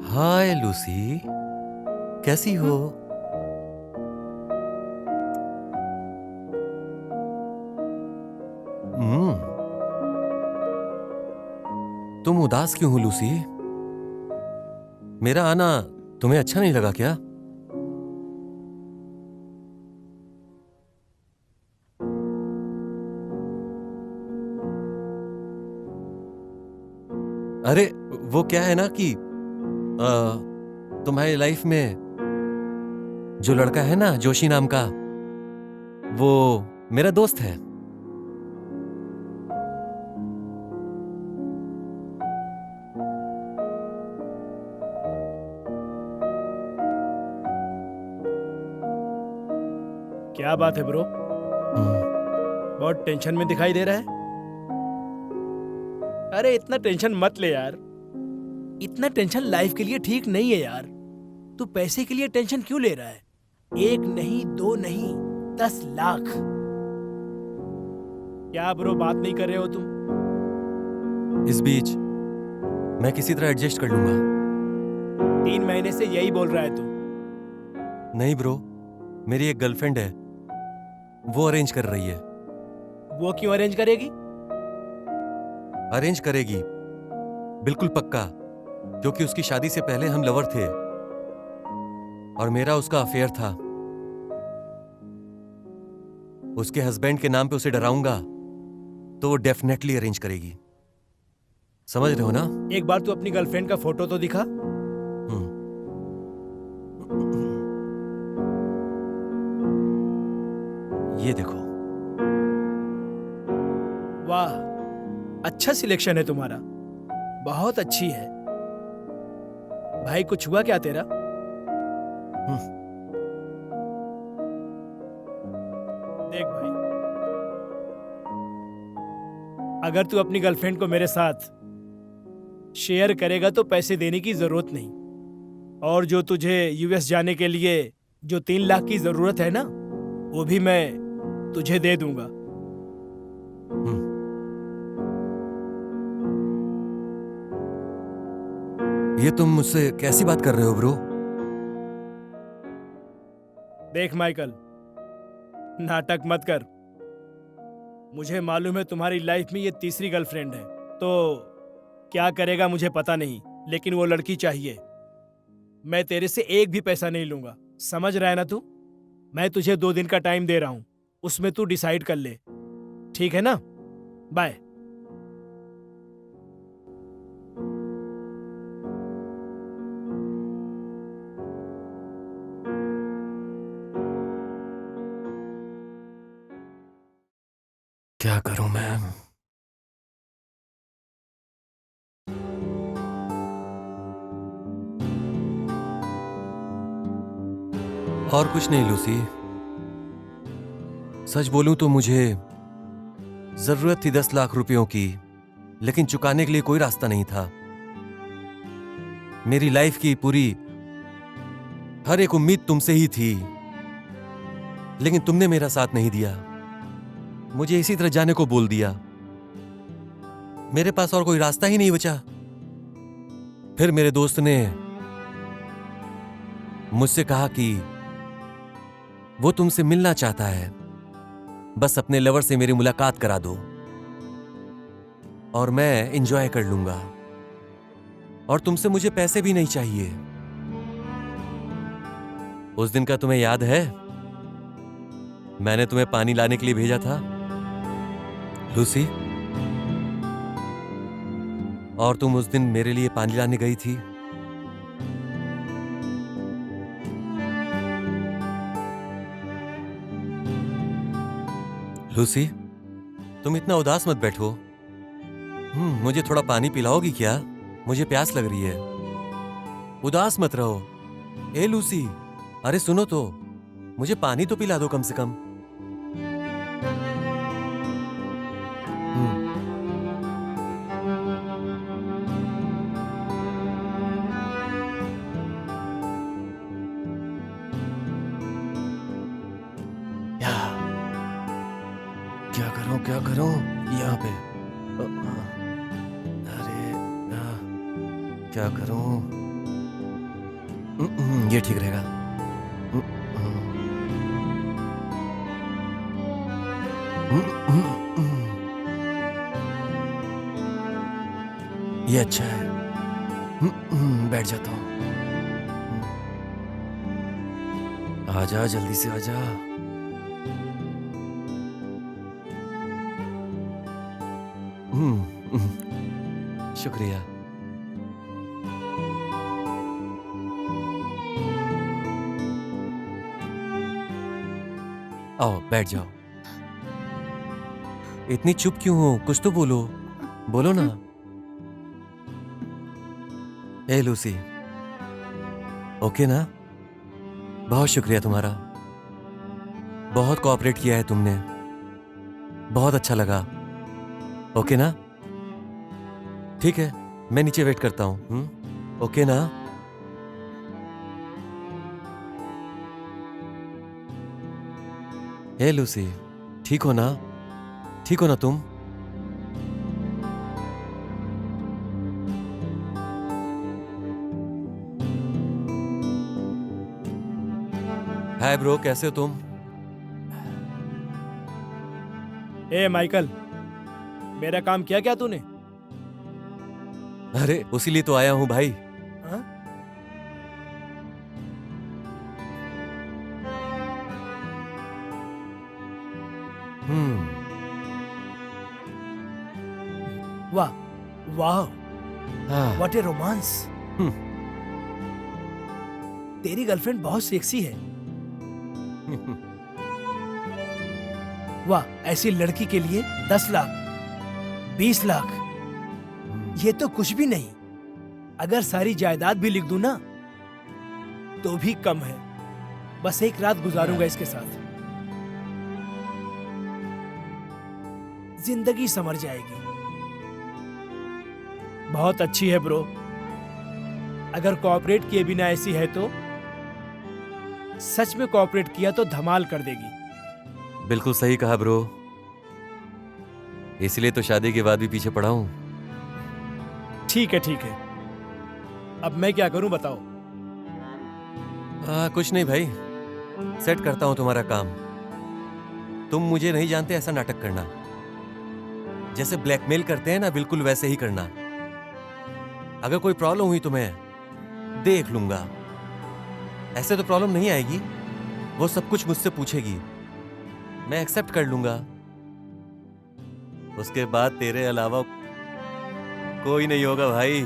हाय लूसी, कैसी हो? तुम उदास क्यों हो लूसी? मेरा आना तुम्हें अच्छा नहीं लगा क्या? अरे वो क्या है ना कि तुम्हारी लाइफ में जो लड़का है ना, जोशी नाम का, वो मेरा दोस्त है। क्या बात है ब्रो? बहुत टेंशन में दिखाई दे रहा है। अरे इतना टेंशन मत ले यार, इतना टेंशन लाइफ के लिए ठीक नहीं है यार। तू पैसे के लिए टेंशन क्यों ले रहा है? 1 नहीं 2 नहीं 10 लाख। क्या ब्रो बात नहीं कर रहे हो तुम? इस बीच मैं किसी तरह एडजस्ट कर लूंगा। 3 महीने से यही बोल रहा है तू। नहीं ब्रो, मेरी एक गर्लफ्रेंड है, वो अरेंज कर रही है। वो क्यों अरेंज करेगी? अरेंज करेगी बिल्कुल पक्का, क्योंकि उसकी शादी से पहले हम लवर थे और मेरा उसका अफेयर था। उसके हस्बैंड के नाम पे उसे डराऊंगा तो वो डेफिनेटली अरेंज करेगी। समझ रहे हो ना? एक बार तू अपनी गर्लफ्रेंड का फोटो तो दिखा। ये देखो। वाह, अच्छा सिलेक्शन है तुम्हारा, बहुत अच्छी है। भाई कुछ हुआ क्या तेरा? देख भाई, अगर तू अपनी गर्लफ्रेंड को मेरे साथ शेयर करेगा तो पैसे देने की जरूरत नहीं, और जो तुझे यूएस जाने के लिए जो 3 लाख की जरूरत है ना, वो भी मैं तुझे दे दूंगा। ये तुम मुझसे कैसी बात कर रहे हो ब्रो? देख माइकल, नाटक मत कर। मुझे मालूम है तुम्हारी लाइफ में ये तीसरी गर्लफ्रेंड है, तो क्या करेगा मुझे पता नहीं, लेकिन वो लड़की चाहिए। मैं तेरे से एक भी पैसा नहीं लूंगा, समझ रहा है ना तू? मैं तुझे 2 दिन का टाइम दे रहा हूं, उसमें तू डिसाइड कर ले, ठीक है ना? बाय। क्या करूं मैं? और कुछ नहीं लूसी, सच बोलूं तो मुझे जरूरत थी 10 लाख रुपयों की, लेकिन चुकाने के लिए कोई रास्ता नहीं था। मेरी लाइफ की पूरी हर एक उम्मीद तुमसे ही थी, लेकिन तुमने मेरा साथ नहीं दिया, मुझे इसी तरह जाने को बोल दिया। मेरे पास और कोई रास्ता ही नहीं बचा। फिर मेरे दोस्त ने मुझसे कहा कि वो तुमसे मिलना चाहता है, बस अपने लवर से मेरी मुलाकात करा दो और मैं एंजॉय कर लूंगा, और तुमसे मुझे पैसे भी नहीं चाहिए। उस दिन का तुम्हें याद है? मैंने तुम्हें पानी लाने के लिए भेजा था, लूसी, और तुम उस दिन मेरे लिए पानी लाने गई थी। लूसी, तुम इतना उदास मत बैठो। मुझे थोड़ा पानी पिलाओगी क्या? मुझे प्यास लग रही है। उदास मत रहो। ए लूसी, अरे सुनो तो, मुझे पानी तो पिला दो कम से कम। क्या करूं यहाँ पे? अरे क्या करूं? ये ठीक रहेगा। ये अच्छा है। बैठ जाता हूं। आजा, जल्दी से आजा। शुक्रिया। आओ बैठ जाओ। इतनी चुप क्यों हो? कुछ तो बोलो, बोलो ना। ए लूसी, ओके ना? बहुत शुक्रिया तुम्हारा, बहुत कोऑपरेट किया है तुमने। बहुत अच्छा लगा। ओके ना? ठीक है, मैं नीचे वेट करता हूँ। ओके ना? हे लूसी, ठीक हो ना? ठीक हो ना तुम? हाय ब्रो, कैसे हो तुम? ए माइकल, मेरा काम किया क्या तूने? अरे उसी लिए तो आया हूं भाई। हाँ? वाह वाह, हाँ। What A romance. तेरी गर्लफ्रेंड बहुत सेक्सी है। वाह, ऐसी लड़की के लिए 10 लाख 20 लाख ये तो कुछ भी नहीं। अगर सारी जायदाद भी लिख दूं ना तो भी कम है। बस एक रात गुजारूंगा इसके साथ, जिंदगी संवर जाएगी। बहुत अच्छी है ब्रो। अगर कोऑपरेट किए बिना ऐसी है तो सच में कोऑपरेट किया तो धमाल कर देगी। बिल्कुल सही कहा ब्रो, इसलिए तो शादी के बाद भी पीछे पड़ा हूं। ठीक है ठीक है, अब मैं क्या करूं बताओ। कुछ नहीं भाई, सेट करता हूं तुम्हारा काम। तुम मुझे नहीं जानते ऐसा नाटक करना, जैसे ब्लैकमेल करते हैं ना, बिल्कुल वैसे ही करना। अगर कोई प्रॉब्लम हुई तो मैं देख लूंगा। ऐसे तो प्रॉब्लम नहीं आएगी, वो सब कुछ मुझसे पूछेगी, मैं एक्सेप्ट कर लूंगा। उसके बाद तेरे अलावा कोई नहीं होगा भाई।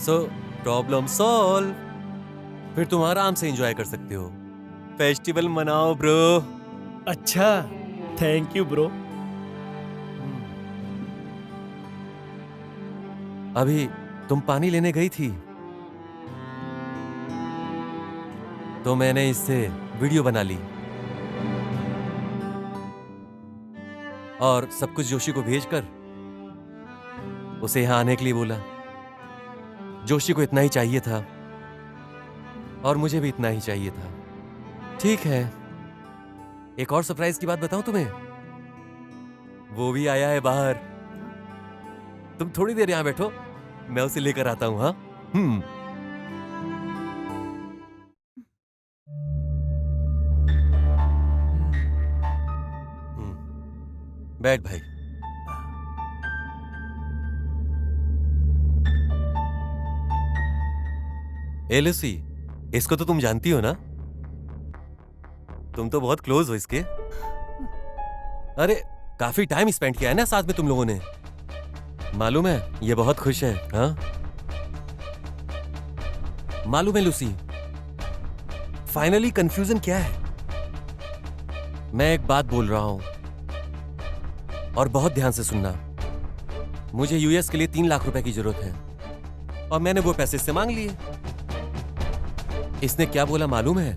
So problem solve. फिर तुम आराम से एंजॉय कर सकते हो। फेस्टिवल मनाओ ब्रो। अच्छा, थैंक यू ब्रो। अभी तुम पानी लेने गई थी तो मैंने इससे वीडियो बना ली और सब कुछ जोशी को भेजकर उसे यहां आने के लिए बोला। जोशी को इतना ही चाहिए था और मुझे भी इतना ही चाहिए था। ठीक है, एक और सरप्राइज की बात बताऊं तुम्हें, वो भी आया है बाहर। तुम थोड़ी देर यहां बैठो, मैं उसे लेकर आता हूं। हाँ, बैठ भाई। ए लूसी, इसको तो तुम जानती हो ना? तुम तो बहुत क्लोज हो इसके। अरे काफी टाइम स्पेंड किया है ना साथ में तुम लोगों ने। मालूम है ये बहुत खुश है। हाँ मालूम है लूसी, फाइनली कंफ्यूजन क्या है। मैं एक बात बोल रहा हूं और बहुत ध्यान से सुनना। मुझे यूएस के लिए 3 लाख रुपए की जरूरत है और मैंने वो पैसे इससे मांग लिए। इसने क्या बोला मालूम है?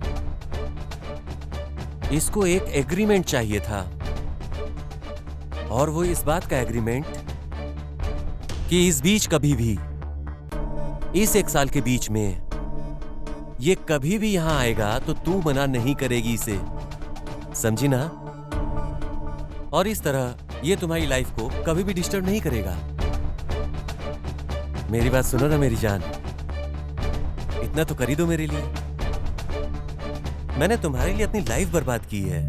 इसको एक एग्रीमेंट चाहिए था, और वो इस बात का एग्रीमेंट कि इस बीच कभी भी, इस 1 साल के बीच में ये कभी भी यहां आएगा तो तू मना नहीं करेगी इसे, समझी ना? और इस तरह ये तुम्हारी लाइफ को कभी भी डिस्टर्ब नहीं करेगा। मेरी बात सुनो ना मेरी जान, इतना तो कर ही दो मेरे लिए। मैंने तुम्हारे लिए अपनी लाइफ बर्बाद की है,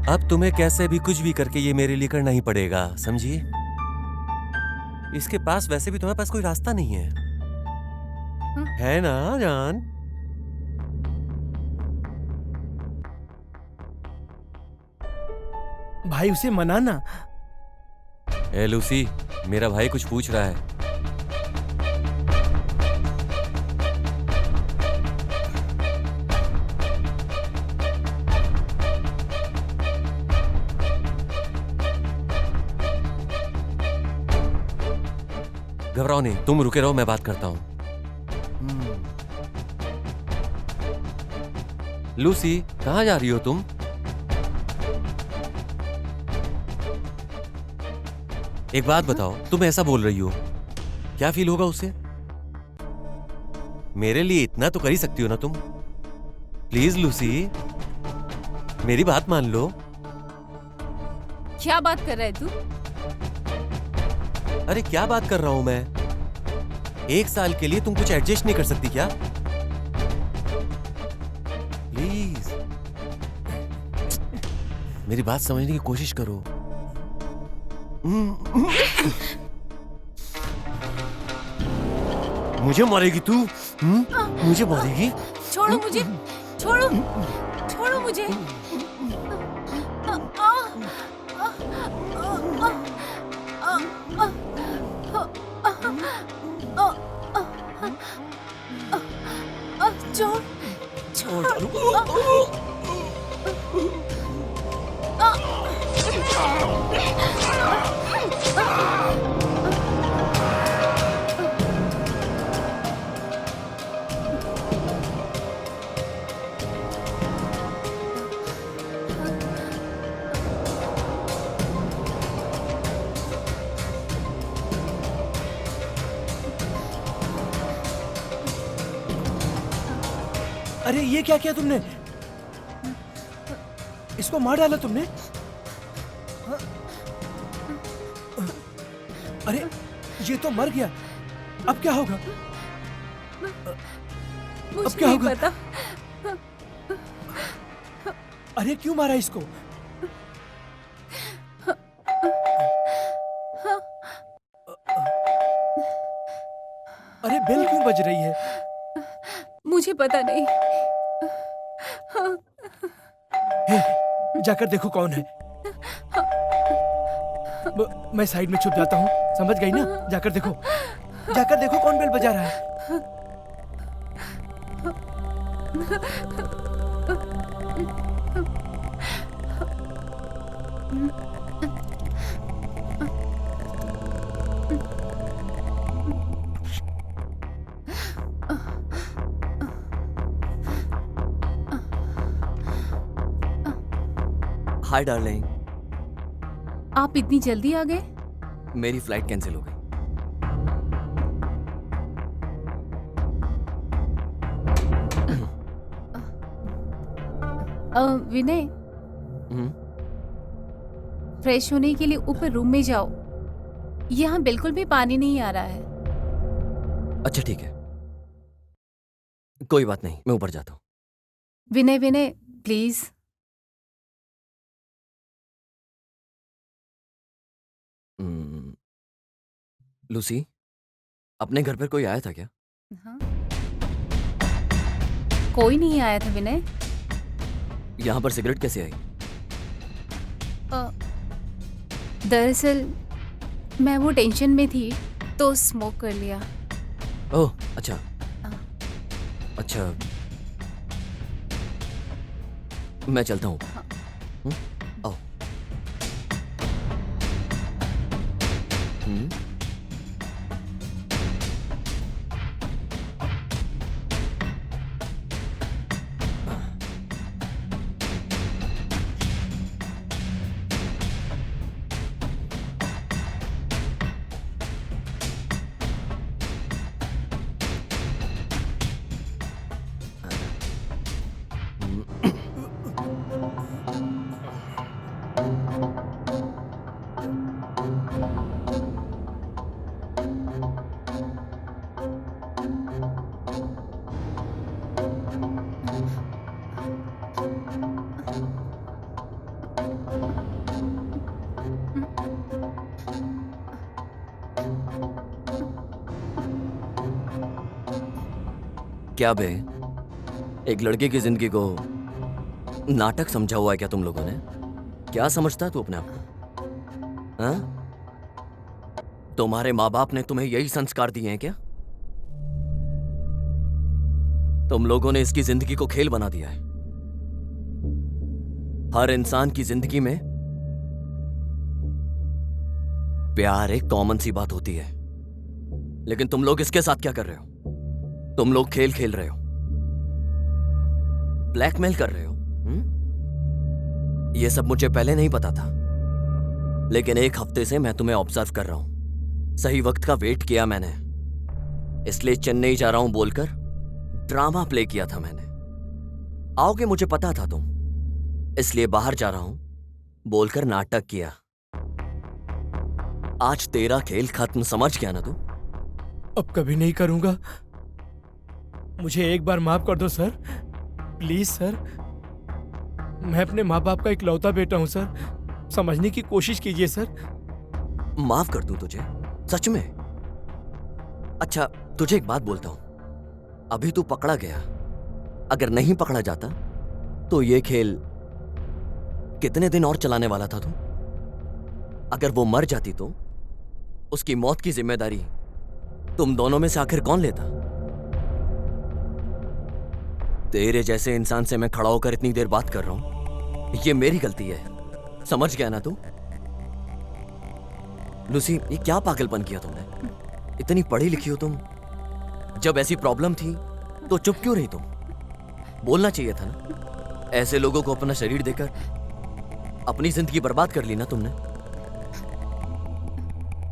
अब तुम्हें कैसे भी कुछ भी करके ये मेरे लिए करना ही पड़ेगा, समझिए? इसके पास वैसे भी तुम्हारे पास कोई रास्ता नहीं है ना जान? भाई उसे मनाना। ए लूसी, मेरा भाई कुछ पूछ रहा है। घबराओ नहीं, तुम रुके रहो, मैं बात करता हूं। लूसी, कहां जा रही हो तुम? एक बात बताओ, तुम ऐसा बोल रही हो, क्या फील होगा उससे? मेरे लिए इतना तो कर ही सकती हो ना तुम? प्लीज लूसी, मेरी बात मान लो। क्या बात कर रहा है तू? अरे क्या बात कर रहा हूं मैं? 1 साल के लिए तुम कुछ एडजस्ट नहीं कर सकती क्या? प्लीज मेरी बात समझने की कोशिश करो। मुझे मारेगी तू? मुझे मारेगी? छोड़ो मुझे, छोड़ो, छोड़ो मुझे। छोड़, अरे ये क्या किया तुमने? इसको मार डाला तुमने? अरे ये तो मर गया, अब क्या होगा? मुझे क्या नहीं होगा? पता। अरे क्यों मारा इसको? अरे बेल क्यों बज रही है? मुझे पता नहीं। जाकर देखो कौन है। मैं साइड में छुप जाता हूँ, समझ गई ना? जाकर देखो, जाकर देखो कौन बेल बजा रहा है। हाय डार्लिंग, आप इतनी जल्दी आ गए? मेरी फ्लाइट कैंसिल हो गई। विनय, हम्म, फ्रेश होने के लिए ऊपर रूम में जाओ। यहाँ बिल्कुल भी पानी नहीं आ रहा है। अच्छा ठीक है, कोई बात नहीं, मैं ऊपर जाता हूँ। विनय, विनय प्लीज। लूसी, अपने घर पर कोई आया था क्या? हाँ? कोई नहीं आया था विनय। यहाँ पर सिगरेट कैसे आई? दरअसल मैं वो टेंशन में थी तो स्मोक कर लिया। ओह अच्छा, अच्छा मैं चलता हूँ। आओ। क्या बे, एक लड़के की जिंदगी को नाटक समझा हुआ है क्या तुम लोगों ने? क्या समझता है तू अपने आप को? हाँ? तुम्हारे माँ बाप ने तुम्हें यही संस्कार दिए हैं क्या? तुम लोगों ने इसकी जिंदगी को खेल बना दिया है। हर इंसान की जिंदगी में प्यार एक कॉमन सी बात होती है, लेकिन तुम लोग इसके साथ क्या कर रहे हो? तुम लोग खेल खेल रहे हो, ब्लैकमेल कर रहे हो। ये सब मुझे पहले नहीं पता था। लेकिन एक हफ्ते से मैं तुम्हें ऑब्जर्व कर रहा हूं। सही वक्त का वेट किया मैंने, इसलिए चेन्नई जा रहा हूं बोलकर ड्रामा प्ले किया था मैंने। आओगे मुझे पता था तुम, इसलिए बाहर जा रहा हूं बोलकर नाटक किया। आज तेरा खेल खत्म, समझ गया ना तू? अब कभी नहीं करूंगा। मुझे एक बार माफ कर दो सर, प्लीज सर। मैं अपने माँ बाप का इकलौता बेटा हूं सर, समझने की कोशिश कीजिए सर। माफ कर दूं तुझे? सच में? अच्छा तुझे एक बात बोलता हूं, अभी तू पकड़ा गया, अगर नहीं पकड़ा जाता तो ये खेल कितने दिन और चलाने वाला था तू? अगर वो मर जाती तो उसकी मौत की जिम्मेदारी तुम दोनों में से आखिर कौन लेता? तेरे जैसे इंसान से मैं खड़ा होकर इतनी देर बात कर रहा हूं, ये मेरी गलती है, समझ गया ना तू? लूसी, ये क्या पागलपन किया तुमने? इतनी पढ़ी लिखी हो तुम, जब ऐसी प्रॉब्लम थी तो चुप क्यों रही तुम? बोलना चाहिए था ना। ऐसे लोगों को अपना शरीर देकर अपनी जिंदगी बर्बाद कर ली ना तुमने।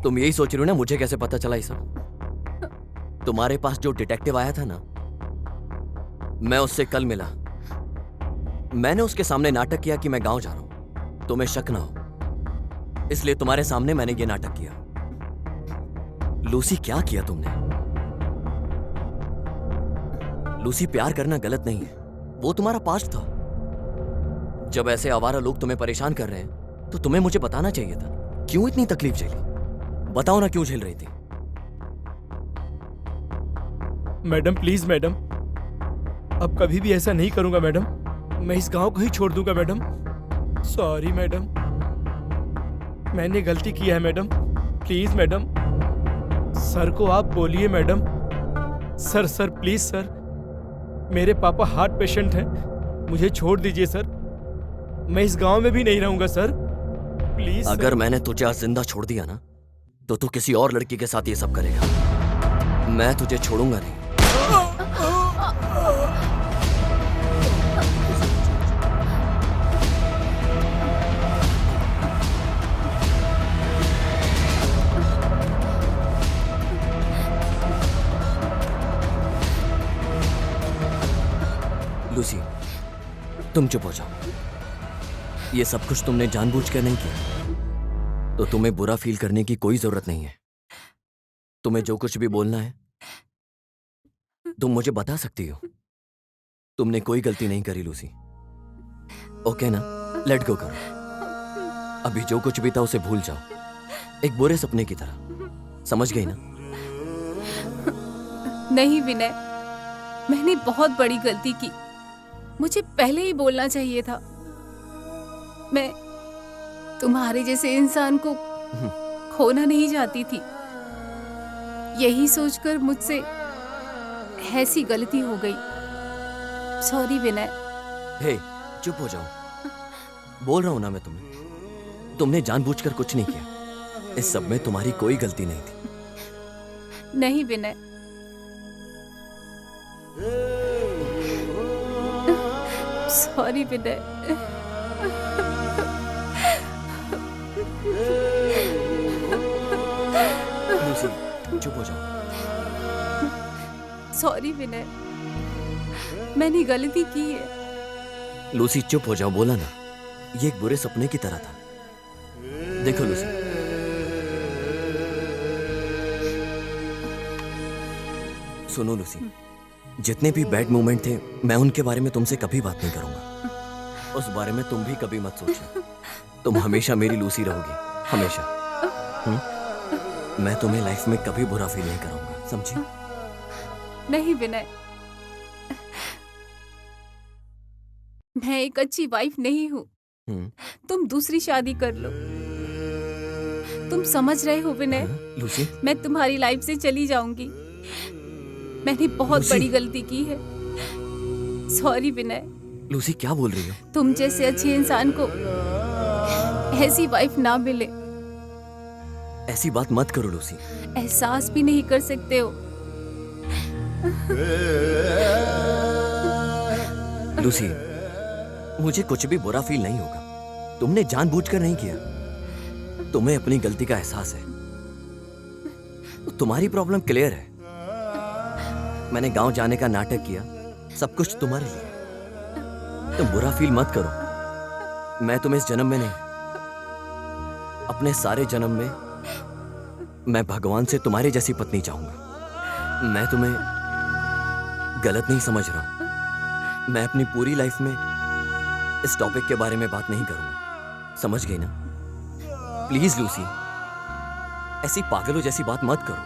तुम यही सोच रहे हो ना मुझे कैसे पता चला ये सब? तुम्हारे पास जो डिटेक्टिव आया था ना, मैं उससे कल मिला। मैंने उसके सामने नाटक किया कि मैं गांव जा रहा हूं, तुम्हें शक ना हो, इसलिए तुम्हारे सामने मैंने ये नाटक किया। लूसी, क्या किया तुमने? लूसी, प्यार करना गलत नहीं है, वो तुम्हारा पास्ट था। जब ऐसे आवारा लोग तुम्हें परेशान कर रहे हैं तो तुम्हें मुझे बताना चाहिए था। क्यों इतनी तकलीफ झेली? बताओ ना, क्यों झेल रही थी? मैडम प्लीज मैडम, अब कभी भी ऐसा नहीं करूंगा मैडम। मैं इस गांव को ही छोड़ दूंगा मैडम। सॉरी मैडम, मैंने गलती किया है मैडम। प्लीज मैडम, सर को आप बोलिए madam. Sir sir please sir, मेरे पापा हार्ट पेशेंट हैं, मुझे छोड़ दीजिए सर। मैं इस गांव में भी नहीं रहूंगा सर, प्लीज। अगर मैंने तुझे आज जिंदा छोड़ दिया ना तो तू किसी और लड़की के साथ ये सब करेगा। मैं तुझे छोड़ूंगा नहीं। लूसी, तुम चुप हो जाओ। ये सब कुछ तुमने जानबूझकर नहीं किया, तो तुम्हें बुरा फील करने की कोई जरूरत नहीं है। तुम्हें जो कुछ भी बोलना है तुम मुझे बता सकती हो। तुमने कोई गलती नहीं करी लूसी, ओके ना? लेट गो करो। अभी जो कुछ भी था उसे भूल जाओ, एक बुरे सपने की तरह, समझ गई ना? नहीं विनय, मैंने बहुत बड़ी गलती की, मुझे पहले ही बोलना चाहिए था। मैं तुम्हारे जैसे इंसान को खोना नहीं चाहती थी। यही सोचकर मुझसे ऐसी गलती हो गई। सॉरी विनय। हे, चुप हो जाओ। बोल रहा हूं ना मैं तुम्हें, तुमने जानबूझकर कुछ नहीं किया। इस सब में तुम्हारी कोई गलती नहीं थी। नहीं विनय, सॉरी विनय। लूसी, चुप हो जाओ। सॉरी विनय, मैंने गलती की है। लूसी चुप हो जाओ, बोला ना, ये एक बुरे सपने की तरह था। देखो लूसी, सुनो लूसी, जितने भी बैड मोमेंट थे मैं उनके बारे में तुमसे कभी बात नहीं करूंगा। उस बारे में तुम भी कभी मत सोचना। तुम हमेशा मेरी लूसी रहोगी, हमेशा। मैं तुम्हें लाइफ में कभी बुरा फील नहीं करूंगा, समझी? नहीं विनय, मैं एक अच्छी वाइफ नहीं हूँ। तुम दूसरी शादी कर लो। तुम समझ रहे हो विनय? लूसी, मैं तुम्हारी लाइफ से चली जाऊंगी। मैंने बहुत लूसी। बड़ी गलती की है। सॉरी विनय। लूसी क्या बोल रही हो? तुम जैसे अच्छे इंसान को ऐसी वाइफ ना मिले। ऐसी बात मत करो लूसी। एहसास भी नहीं कर सकते हो। लूसी, मुझे कुछ भी बुरा फील नहीं होगा। तुमने जानबूझकर नहीं किया। तुम्हें अपनी गलती का एहसास है। तुम्हारी प्रॉब्लम क्लियर है। मैंने गांव जाने का नाटक किया, सब कुछ तुम्हारे लिए। तुम बुरा फील मत करो। मैं तुम्हें इस जन्म में नहीं, अपने सारे जन्म में मैं भगवान से तुम्हारी जैसी पत्नी चाहूंगा। मैं तुम्हें गलत नहीं समझ रहा हूं। मैं अपनी पूरी लाइफ में इस टॉपिक के बारे में बात नहीं करूंगा, समझ गई ना? प्लीज लूसी, ऐसी पागलों जैसी बात मत करो।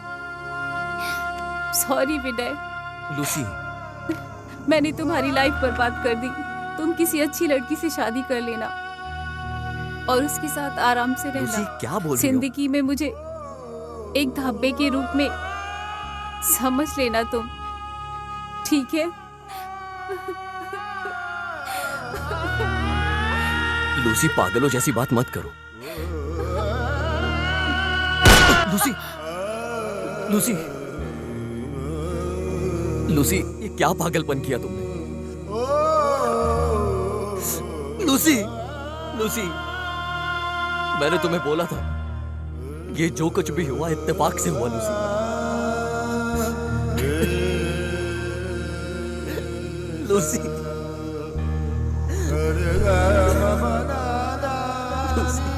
सॉरी विनय, लूसी, मैंने तुम्हारी लाइफ बर्बाद कर दी। तुम किसी अच्छी लड़की से शादी कर लेना और उसके साथ आराम से लूसी रहना। क्या बोल रही हो? जिंदगी में मुझे एक धब्बे के रूप में समझ लेना तुम, ठीक है? लूसी, पागलों जैसी बात मत करो। लूसी, लूसी, लूसी, ये क्या पागलपन किया तुमने? लूसी, लूसी, मैंने तुम्हें बोला था, ये जो कुछ भी हुआ इत्तेफाक से हुआ। Lucy, Lucy, Lucy.